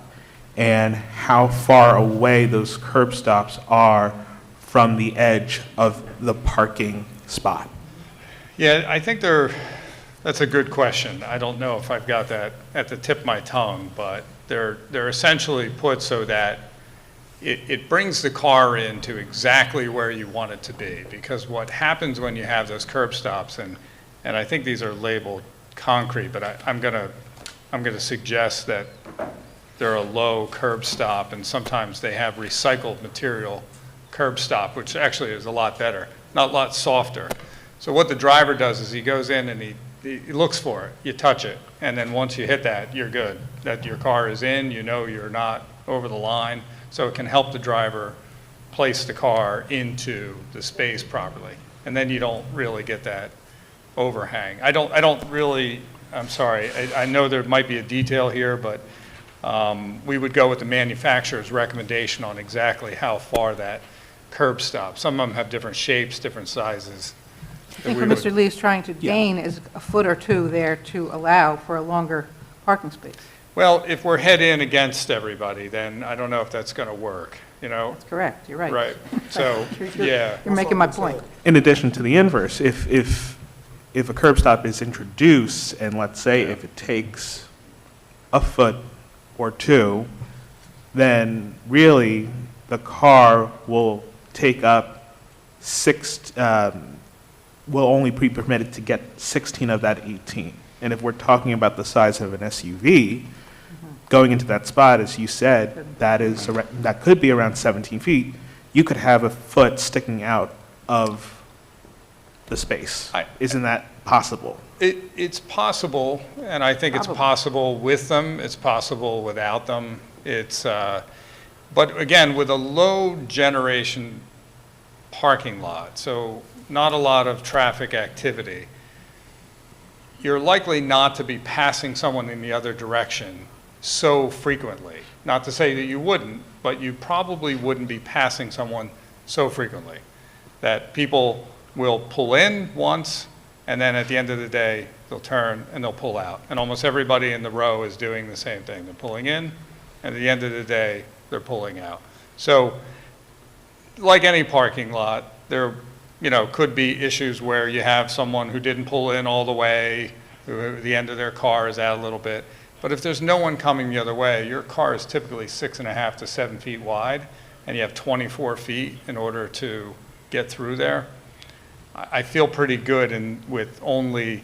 and how far away those curb stops are from the edge of the parking spot? Yeah, I think that's a good question. I don't know if I've got that at the tip of my tongue, but they're essentially put so that it brings the car in to exactly where you want it to be. Because what happens when you have those curb stops, and I think these are labeled concrete, but I'm gonna suggest that they're a low curb stop, and sometimes they have recycled material curb stop, which actually is a lot better, not a lot softer. So what the driver does is he goes in and he looks for it, you touch it, and then once you hit that, you're good. That your car is in, you're not over the line, so it can help the driver place the car into the space properly. And then you don't really get that overhang. I don't really, I'm sorry, I know there might be a detail here, but we would go with the manufacturer's recommendation on exactly how far that curb stop. Some of them have different shapes, different sizes. I think what Mr. Lee is trying to gain is a foot or two there to allow for a longer parking space. Well, if we're head in against everybody, then I don't know if that's going to work, you know? That's correct, you're right. Right, so, yeah. You're making my point. In addition to the inverse, if a curb stop is introduced, and let's say if it takes a foot or two, then really the car will take up will only be permitted to get 16 of that 18. And if we're talking about the size of an SUV, going into that spot, as you said, that could be around 17 feet. You could have a foot sticking out of the space. Isn't that possible? It's possible, and I think it's possible with them, it's possible without them. But again, with a low generation parking lot, so not a lot of traffic activity, you're likely not to be passing someone in the other direction so frequently. Not to say that you wouldn't, but you probably wouldn't be passing someone so frequently that people will pull in once, and then at the end of the day, they'll turn and they'll pull out. And almost everybody in the row is doing the same thing. They're pulling in, and at the end of the day, they're pulling out. So, like any parking lot, there could be issues where you have someone who didn't pull in all the way, who the end of their car is out a little bit. But if there's no one coming the other way, your car is typically 6.5 to 7 feet wide, and you have 24 feet in order to get through there. I feel pretty good with only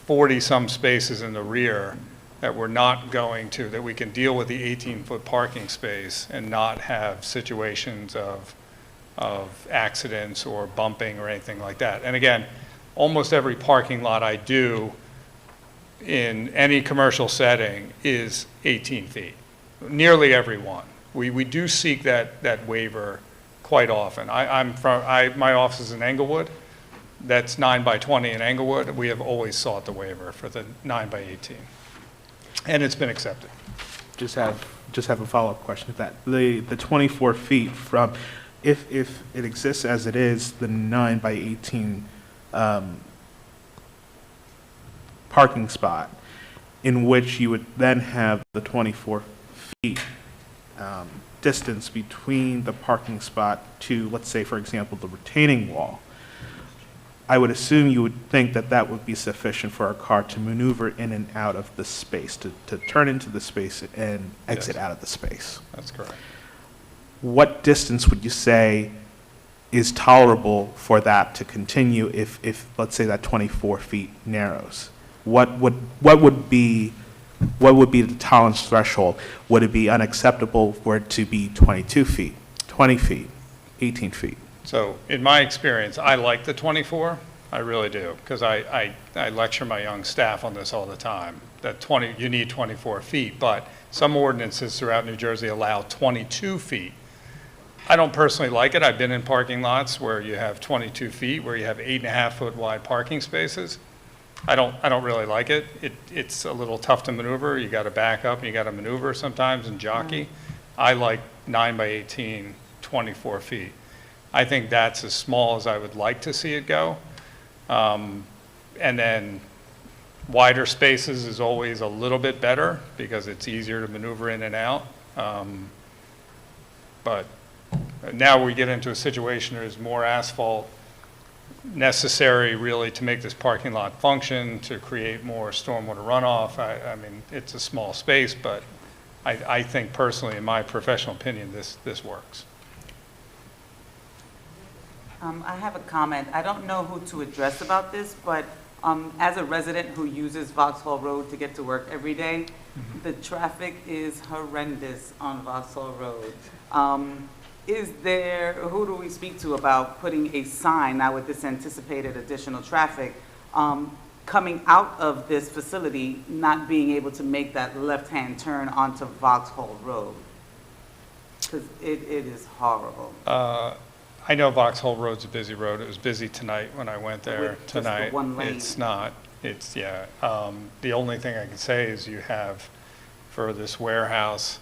40-some spaces in the rear that that we can deal with the 18-foot parking space and not have situations of accidents or bumping or anything like that. And again, almost every parking lot I do in any commercial setting is 18 feet, nearly every one. We do seek that waiver quite often. My office is in Englewood. That's 9 by 20 in Englewood. We have always sought the waiver for the 9 by 18, and it's been accepted. Just have a follow-up question to that. The 24 feet from, if it exists as it is, the 9 by 18 parking spot, in which you would then have the 24 feet distance between the parking spot to, let's say, for example, the retaining wall, I would assume you would think that that would be sufficient for a car to maneuver in and out of the space, to turn into the space and exit out of the space. That's correct. What distance would you say is tolerable for that to continue if let's say, that 24 feet narrows? What would be the tolerance threshold? Would it be unacceptable for it to be 22 feet, 20 feet, 18 feet? So in my experience, I like the 24. I really do, because I lecture my young staff on this all the time, that you need 24 feet, but some ordinances throughout New Jersey allow 22 feet. I don't personally like it. I've been in parking lots where you have 22 feet, where you have 8.5-foot wide parking spaces. I don't really like it. It's a little tough to maneuver. You got to back up, and you got to maneuver sometimes and jockey. I like 9 by 18, 24 feet. I think that's as small as I would like to see it go. And then wider spaces is always a little bit better because it's easier to maneuver in and out. But now we get into a situation where there's more asphalt necessary really to make this parking lot function, to create more stormwater runoff. I mean, it's a small space, but I think personally, in my professional opinion, this works. I have a comment. I don't know who to address about this, but as a resident who uses Vauxhall Road to get to work every day, the traffic is horrendous on Vauxhall Road. Who do we speak to about putting a sign, now with this anticipated additional traffic, coming out of this facility, not being able to make that left-hand turn onto Vauxhall Road? Because it is horrible. I know Vauxhall Road's a busy road. It was busy tonight when I went there With just the tonight. one lane. It's not. It's, yeah. The only thing I can say is you have, for this warehouse,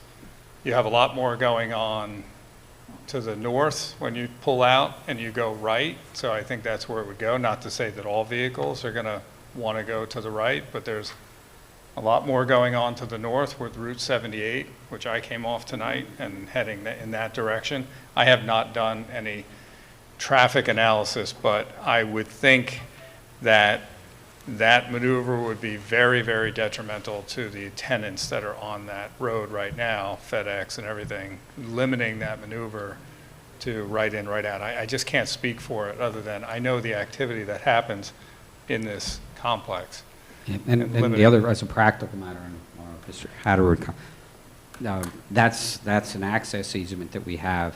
you have a lot more going on to the north when you pull out and you go right. So I think that's where it would go. Not to say that all vehicles are going to want to go to the right, but there's a lot more going on to the north with Route 78, which I came off tonight and heading in that direction. I have not done any traffic analysis, but I would think that that maneuver would be very, very detrimental to the tenants that are on that road right now, FedEx and everything, limiting that maneuver to right in, right out. I just can't speak for it other than I know the activity that happens in this complex. Yeah, and the other, as a practical matter, and Mr. Hatter would that's an access easement that we have,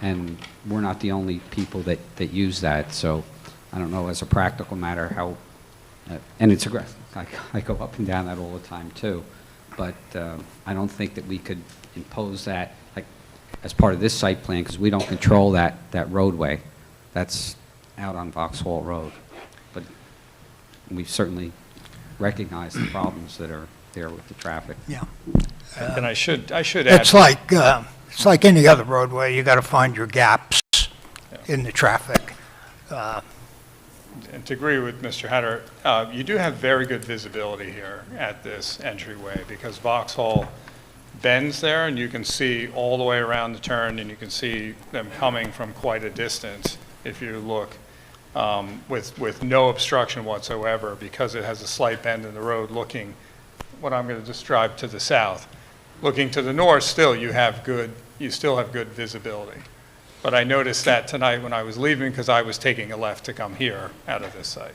and we're not the only people that use that. So I don't know, as a practical matter, how, and it's aggressive. I go up and down that all the time too, but I don't think that we could impose that like as part of this site plan because we don't control that roadway. That's out on Vauxhall Road, but we certainly recognize the problems that are there with the traffic. Yeah. And I should add. It's like any other roadway. You got to find your gaps in the traffic. And to agree with Mr. Hatter, you do have very good visibility here at this entryway because Vauxhall bends there and you can see all the way around the turn and you can see them coming from quite a distance if you look with no obstruction whatsoever because it has a slight bend in the road looking, what I'm going to describe to the south. Looking to the north still you still have good visibility. But I noticed that tonight when I was leaving because I was taking a left to come here out of this site.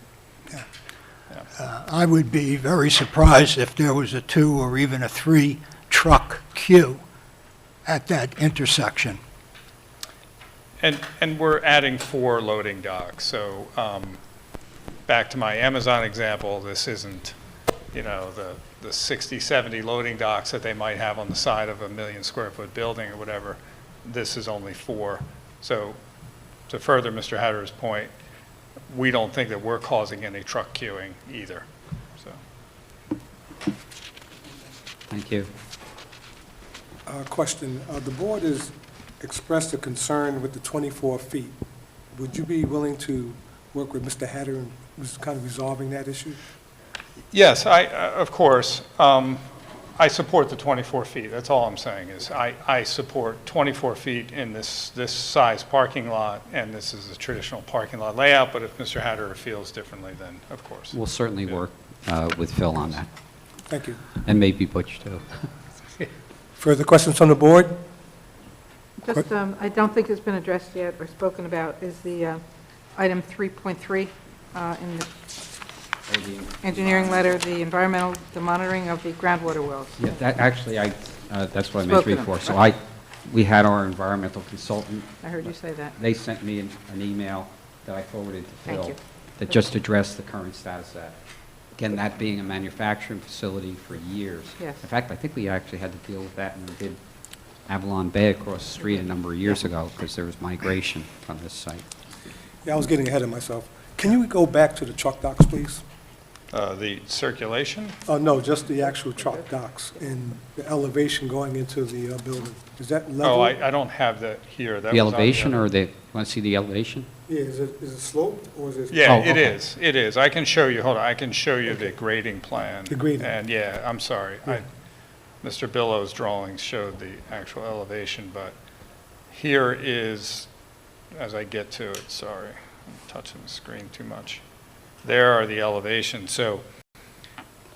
I would be very surprised if there was a 2 or even a 3 truck queue at that intersection. And we're adding 4 loading docks. So back to my Amazon example, this isn't, the 60, 70 loading docks that they might have on the side of a 1 million square foot building or whatever. This is only 4. So to further Mr. Hatter's point, we don't think that we're causing any truck queuing either. So. Thank you. Question, the board has expressed a concern with the 24 feet. Would you be willing to work with Mr. Hatter in kind of resolving that issue? Yes, of course. I support the 24 feet. That's all I'm saying is I support 24 feet in this size parking lot, and this is a traditional parking lot layout, but if Mr. Hatter feels differently, then of course. We'll certainly work with Phil on that. Thank you. And maybe Butch too. Further questions from the board? Just, I don't think it's been addressed yet or spoken about, is the item 3.3 in the engineering letter, the the monitoring of the groundwater wells. Yeah, that's what I meant Spoken of. before. So we had our environmental consultant. I heard you say that. They sent me an email that I forwarded to Thank Phil you. that just addressed the current status of that. Again, that being a manufacturing facility for years. Yes. In fact, I think we actually had to deal with that when we did Avalon Bay across the street a number of years ago because there was migration from this site. Yeah, I was getting ahead of myself. Can you go back to the truck docks, please? The circulation? No, just the actual truck docks and the elevation going into the building. Is that level? Oh, I don't have that here. That The was on elevation other- or the, want to see the elevation? Yeah, is it sloped or is it? Yeah, Oh, it okay. is. It is. I can show you, hold on, I can show you the grading plan. The grading. And yeah, I'm sorry. Yeah. Mr. Billow's drawings showed the actual elevation, but here is, as I get to it, sorry, I'm touching the screen too much. There are the elevations. So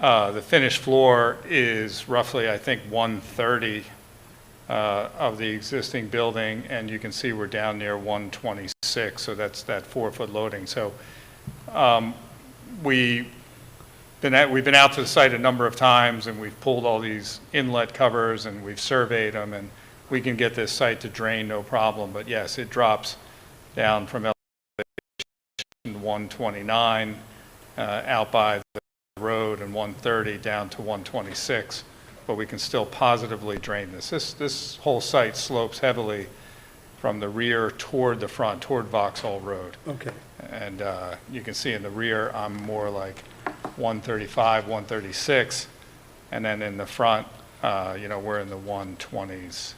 the finished floor is roughly, I think, 130 of the existing building, and you can see we're down near 126, so that's that 4-foot loading. So we've been out to the site a number of times, and we've pulled all these inlet covers, and we've surveyed them, and we can get this site to drain no problem. But yes, it drops down from 129 out by the road and 130 down to 126. but we can still positively drain this. This whole site slopes heavily from the rear toward the front, toward Vauxhall Road. Okay. And you can see in the rear, I'm more like 135, 136, and then in the front, we're in the 120s,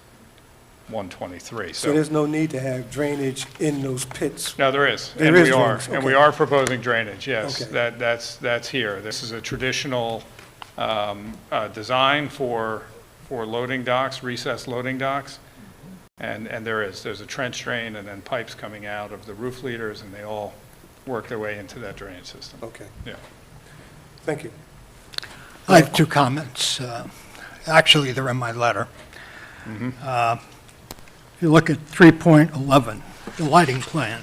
123. So there's no need to have drainage in those pits? No, there is. There And is we are. drainage, And okay. we are proposing drainage, yes. Okay. That's here. This is a traditional design for loading docks, recessed loading docks. And there's a trench drain and then pipes coming out of the roof leaders, and they all work their way into that drainage system. Okay, Yeah. thank you. I have two comments. Actually, they're in my letter. If you look at 3.11, the lighting plan,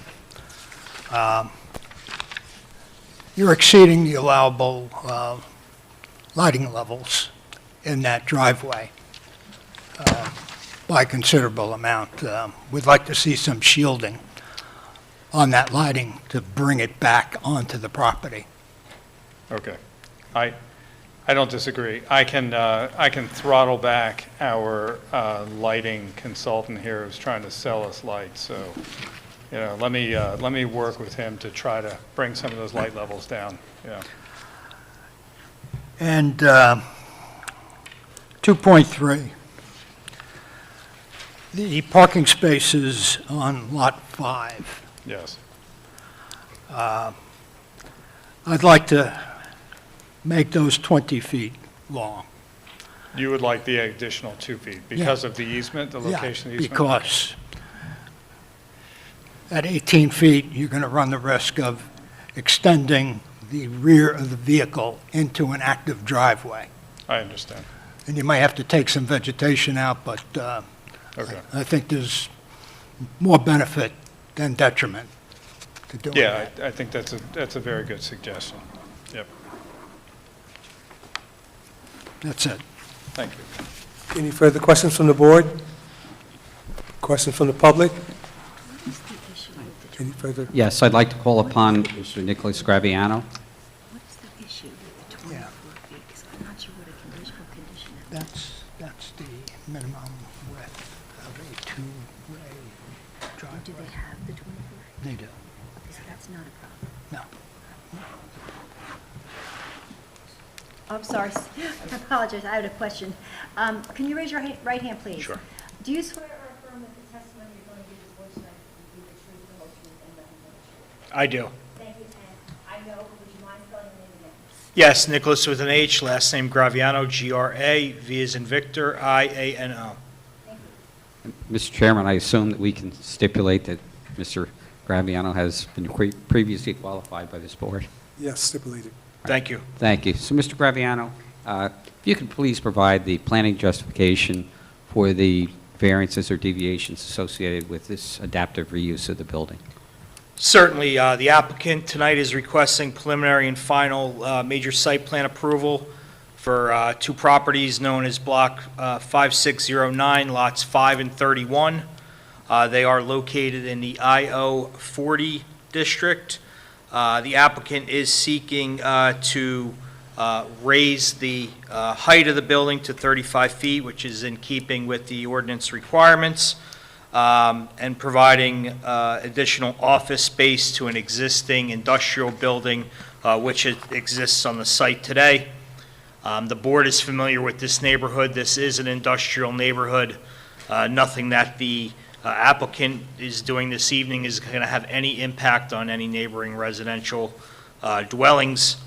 you're exceeding the allowable lighting levels in that driveway by a considerable amount. We'd like to see some shielding on that lighting to bring it back onto the property. Okay. I don't disagree. I can throttle back our lighting consultant here who's trying to sell us lights. So, let me work with him to try to bring some of those light levels down. Yeah. And 2.3, the parking spaces on Lot 5. Yes. I'd like to make those 20 feet long. You would like the additional 2 feet because of the easement, the location of the easement? Because at 18 feet, you're going to run the risk of extending the rear of the vehicle into an active driveway. I understand. And you might have to take some vegetation out, but Okay. I think there's more benefit than detriment to doing Yeah, that. I think that's a very good suggestion. Yep. That's it. Thank you. Any further questions from the board? Questions from the public? Any further? Yes, I'd like to call upon Mr. Nicholas Graviano. What's the issue with the 24 Yeah. feet? Because I'm not sure what a conditional condition is. That's the minimum width of a two-way Do driveway. they have the 24? They do. Because that's not a problem. No. I'm sorry, I apologize, I had a question. Can you raise your right hand, please? Sure. Do you swear or affirm that the testimony you're going to give before tonight will be the truth, the whole truth, and nothing but the truth? I do. Thank you, and I know, would you mind spelling your name again? Yes, Nicholas with an H, last name Graviano, G-R-A, V as in Victor, I-A-N-O. Thank you. Mr. Chairman, I assume that we can stipulate that Mr. Graviano has been previously qualified by this board. Yes, stipulated. Thank you. Thank you. So, Mr. Graviano, if you could please provide the planning justification for the variances or deviations associated with this adaptive reuse of the building. Certainly, the applicant tonight is requesting preliminary and final major site plan approval for two properties known as Block 5609, lots 5 and 31. They are located in the IO 40 district. The applicant is seeking to raise the height of the building to 35 feet, which is in keeping with the ordinance requirements, and providing additional office space to an existing industrial building, which exists on the site today. The board is familiar with this neighborhood. This is an industrial neighborhood. Nothing that the applicant is doing this evening is going to have any impact on any neighboring residential dwellings.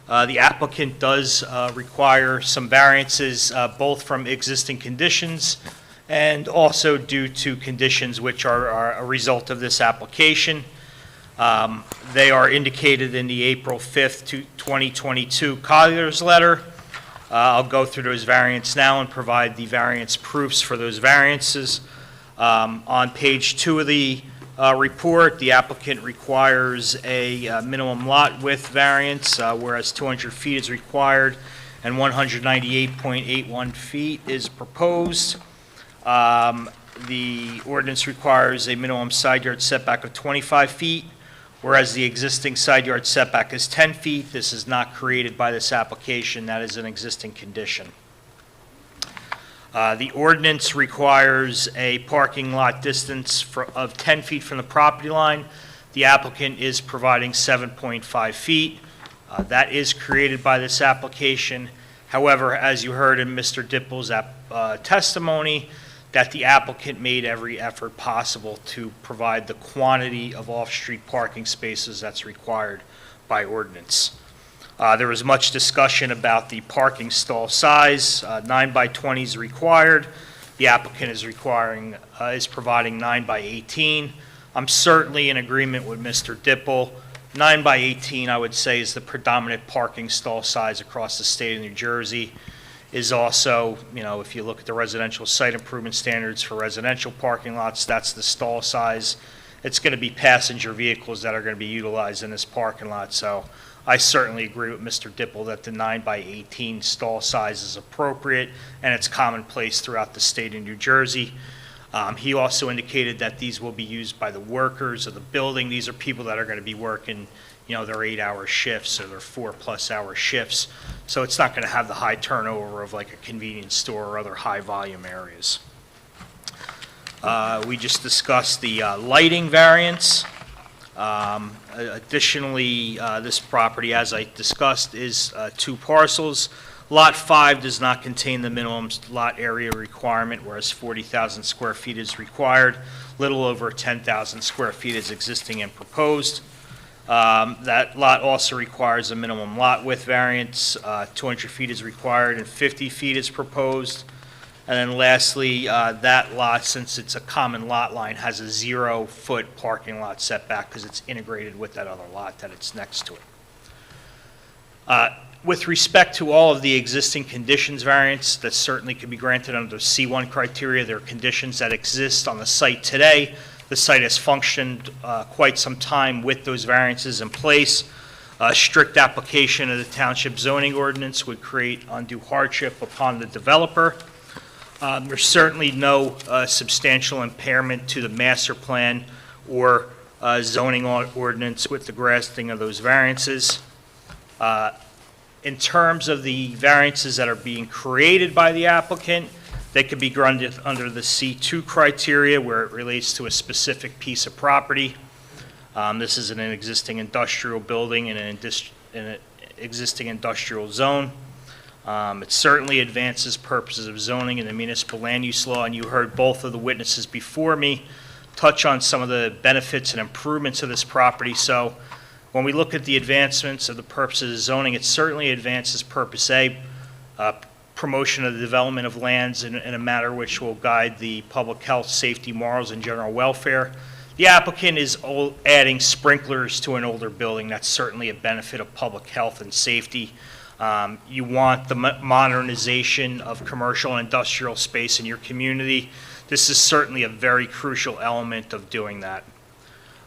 The applicant does require some variances, both from existing conditions and also due to conditions which are a result of this application. They are indicated in the April 5th, 2022 Collier's letter. I'll go through those variants now and provide the variance proofs for those variances. On page 2 of the report, the applicant requires a minimum lot width variance, whereas 200 feet is required and 198.81 feet is proposed. The ordinance requires a minimum side yard setback of 25 feet, whereas the existing side yard setback is 10 feet. This is not created by this application. That is an existing condition. The ordinance requires a parking lot distance of 10 feet from the property line. The applicant is providing 7.5 feet. That is created by this application. However, as you heard in Mr. Dipple's testimony, that the applicant made every effort possible to provide the quantity of off-street parking spaces that's required by ordinance. There was much discussion about the parking stall size. 9 by 20 is required. The applicant is providing 9 by 18. I'm certainly in agreement with Mr. Dipple. 9 by 18, I would say, is the predominant parking stall size across the state of New Jersey. Is also, if you look at the residential site improvement standards for residential parking lots, that's the stall size. It's going to be passenger vehicles that are going to be utilized in this parking lot. So I certainly agree with Mr. Dipple that the 9 by 18 stall size is appropriate, and it's commonplace throughout the state of New Jersey. He also indicated that these will be used by the workers of the building. These are people that are going to be working, their 8-hour shifts or their 4+ hour shifts. So it's not going to have the high turnover of like a convenience store or other high volume areas. We just discussed the lighting variance. Additionally, this property, as I discussed, is 2 parcels. Lot 5 does not contain the minimum lot area requirement, whereas 40,000 square feet is required. Little over 10,000 square feet is existing and proposed. That lot also requires a minimum lot width variance. 200 feet is required and 50 feet is proposed. And then lastly, that lot, since it's a common lot line, has a 0-foot parking lot setback because it's integrated with that other lot that it's next to it. With respect to all of the existing conditions variance that certainly could be granted under the C1 criteria, there are conditions that exist on the site today. The site has functioned quite some time with those variances in place. A strict application of the township zoning ordinance would create undue hardship upon the developer. There's certainly no substantial impairment to the master plan or zoning ordinance with the granting of those variances. In terms of the variances that are being created by the applicant, they could be granted under the C2 criteria where it relates to a specific piece of property. This is in an existing industrial building in an existing industrial zone. It certainly advances purposes of zoning in the municipal land use law, and you heard both of the witnesses before me touch on some of the benefits and improvements of this property. So when we look at the advancements of the purposes of zoning, it certainly advances purpose A, promotion of the development of lands in a manner which will guide the public health, safety, morals, and general welfare. The applicant is adding sprinklers to an older building. That's certainly a benefit of public health and safety. You want the modernization of commercial and industrial space in your community. This is certainly a very crucial element of doing that.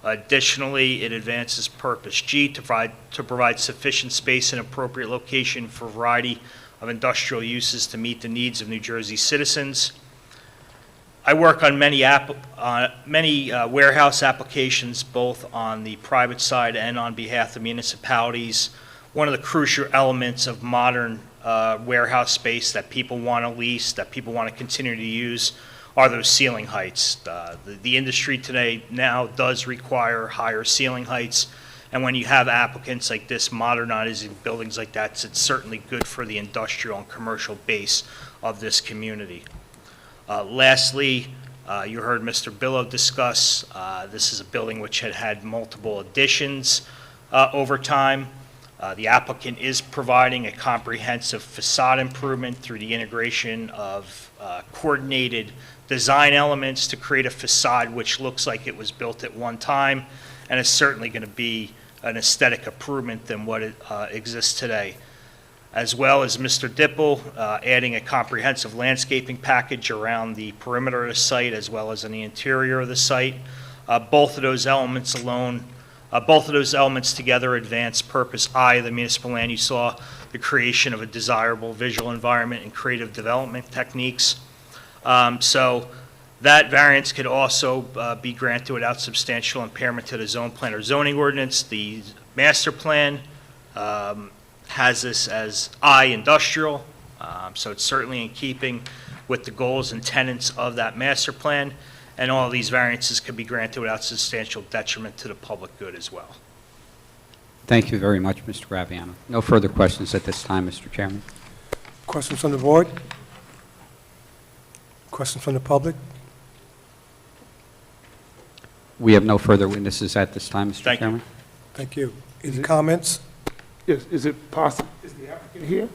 Additionally, it advances purpose G to provide sufficient space and appropriate location for a variety of industrial uses to meet the needs of New Jersey citizens. I work on many warehouse applications, both on the private side and on behalf of municipalities. One of the crucial elements of modern warehouse space that people want to lease, that people want to continue to use, are those ceiling heights. The industry today now does require higher ceiling heights, and when you have applicants like this modernizing buildings like that, it's certainly good for the industrial and commercial base of this community. Lastly, you heard Mr. Billow discuss, this is a building which had multiple additions over time. The applicant is providing a comprehensive facade improvement through the integration of coordinated design elements to create a facade which looks like it was built at one time, and is certainly going to be an aesthetic improvement than what exists today. As well as Mr. Dipple adding a comprehensive landscaping package around the perimeter of the site as well as in the interior of the site. Both of those elements together advance purpose I of the municipal land use law, the creation of a desirable visual environment and creative development techniques. So that variance could also be granted without substantial impairment to the zone plan or zoning ordinance. The master plan has this as I industrial, so it's certainly in keeping with the goals and tenets of that master plan, and all of these variances could be granted without substantial detriment to the public good as well. Thank you very much, Mr. Graviano. No further questions at this time, Mr. Chairman. Questions from the board? Questions from the public? We have no further witnesses at this time, Mr. Thank you. Chairman. Thank you. Any comments? Yes, is it possible, is the applicant here?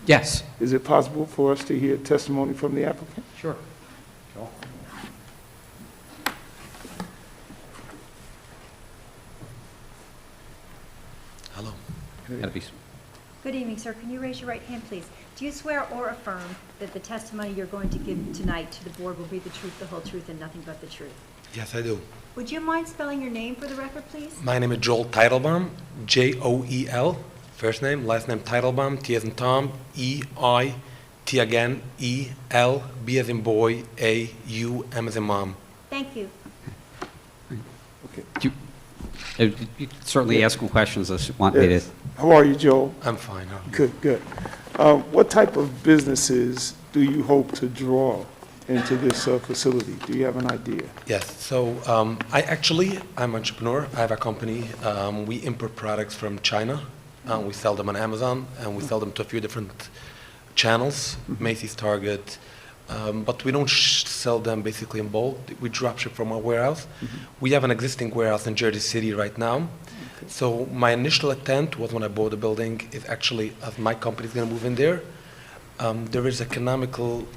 Yes. Is it possible for us to hear testimony from the applicant? Sure. Hello. Gotta be- Good evening, sir. Can you raise your right hand, please? Do you swear or affirm that the testimony you're going to give tonight to the board will be the truth, the whole truth, and nothing but the truth? Yes, I do. Would you mind spelling your name for the record, please? My name is Joel Teitelbaum, Joel, first name, last name Teitelbaum, T as in Tom, E-I, T again, E-L, B as in boy, A-U, M as in mom. Thank you. You can certainly ask some questions if you want me to. Yes. How are you, Joel? I'm fine. How are you? Good, good. What type of businesses do you hope to draw into this facility? Do you have an idea? Yes, so I'm an entrepreneur. I have a company. We import products from China. We sell them on Amazon, and we sell them to a few different channels, Macy's, Target, but we don't sell them basically in bulk. We drop ship from our warehouse. We have an existing warehouse in Jersey City right now. So my initial intent was, when I bought the building, is actually, as my company is going to move in there, there is economical,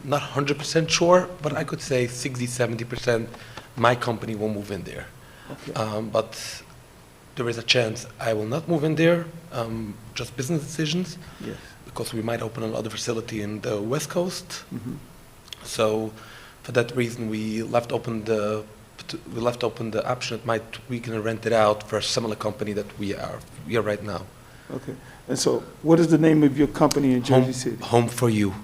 not 100% sure, but I could say 60-70% my company will move in there. But there is a chance I will not move in there, just business decisions. Yes. Because we might open another facility in the West Coast. So for that reason, we left open the option that we can rent it out for a similar company that we are right now. Okay. And so what is the name of your company in Jersey City? Home for You.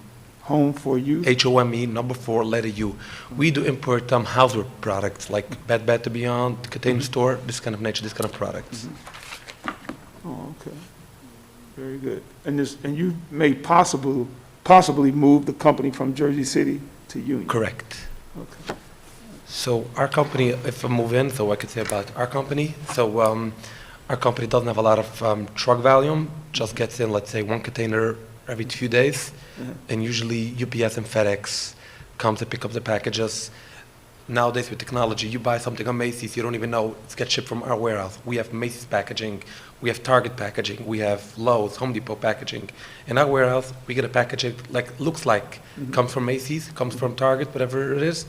Home for You? HOME, number 4, letter U. We do import houseware products like Bed Bath & Beyond, Container Store, this kind of nature, this kind of products. Oh, okay. Very good. And you may possibly move the company from Jersey City to Union? Correct. Okay. So our company, if I move in, so I could say about our company. So our company doesn't have a lot of truck volume, just gets in, let's say, one container every few days. And usually UPS and FedEx comes to pick up the packages. Nowadays with technology, you buy something on Macy's, you don't even know it's gets shipped from our warehouse. We have Macy's packaging, we have Target packaging, we have Lowe's, Home Depot packaging. In our warehouse, we get a packaging looks like comes from Macy's, comes from Target, whatever it is,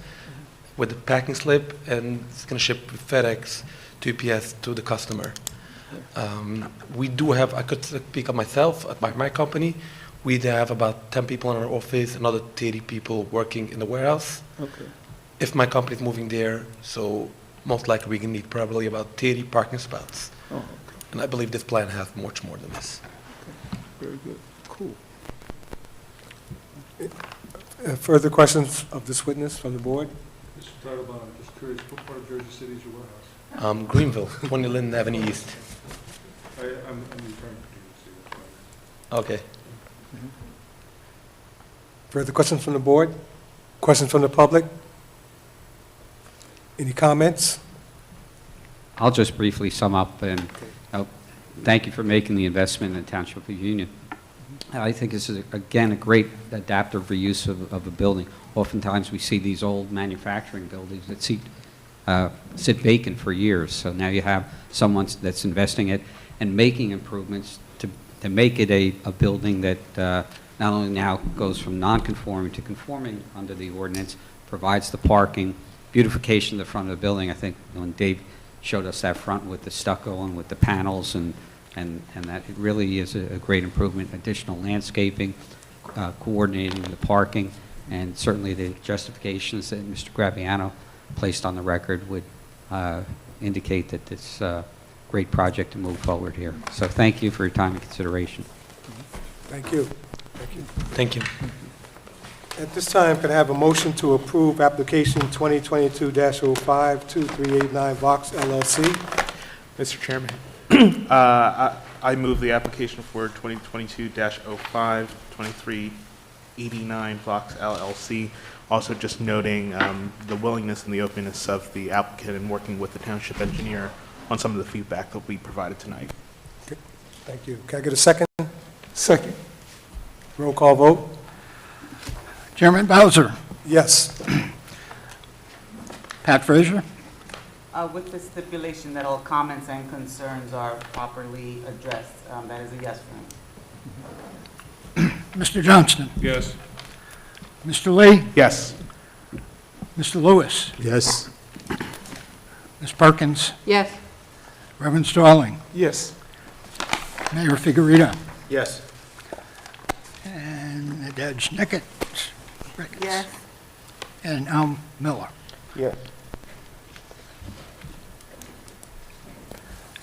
with the packing slip, and it's going to ship with FedEx to UPS to the customer. We do have, I could speak of myself, at my company, we have about 10 people in our office, another 30 people working in the warehouse. Okay. If my company is moving there, so most likely we can need probably about 30 parking spots. Oh, okay. And I believe this plan has much more than this. Okay. Very good. Cool. Further questions of this witness from the board? Mr. Teitelbaum, I'm just curious, what part of Jersey City is your warehouse? Greenville, 20 Linden Avenue East. I'm returning to Jersey City, that's why. Okay. Further questions from the board? Questions from the public? Any comments? I'll just briefly sum up, and thank you for making the investment in the Township of Union. I think this is, again, a great adaptive reuse of a building. Oftentimes, we see these old manufacturing buildings that sit vacant for years. So now you have someone that's investing it and making improvements to make it a building that not only now goes from non-conforming to conforming under the ordinance, provides the parking, beautification of the front of the building. I think when Dave showed us that front with the stucco and with the panels and that it really is a great improvement. Additional landscaping, coordinating the parking, and certainly the justifications that Mr. Graviano placed on the record would indicate that it's a great project to move forward here. So thank you for your time and consideration. Thank you. Thank you. Thank you. At this time, can I have a motion to approve application 2022-05-2389 Vox LLC? Mr. Chairman, I move the application for 2022-05-2389 89 Vox LLC. Also just noting the willingness and the openness of the applicant in working with the township engineer on some of the feedback that we provided tonight. Thank you. Can I get a second? Second. Roll call vote? Chairman Bowser, Yes. Pat Frazier, With the stipulation that all comments and concerns are properly addressed, that is a yes for me. Mr. Johnston, Yes. Mr. Lee, Yes. Mr. Lewis, Yes. Ms. Perkins, Yes. Reverend Starling, Yes. Mayor Figurito, Yes. and Nadej Nickett, Yes. and Al Miller. Yes.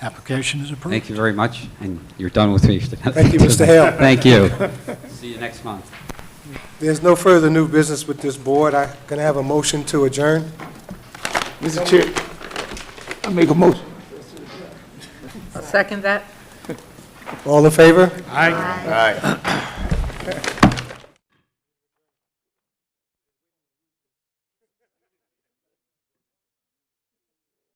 Application is approved. Thank you very much, and you're done with me. Thank you, Mr. Hale. Thank you. See you next month. There's no further new business with this board. I can I have a motion to adjourn? Mr. Chair, I make a motion. I'll second that. All in favor? Aye. Aye.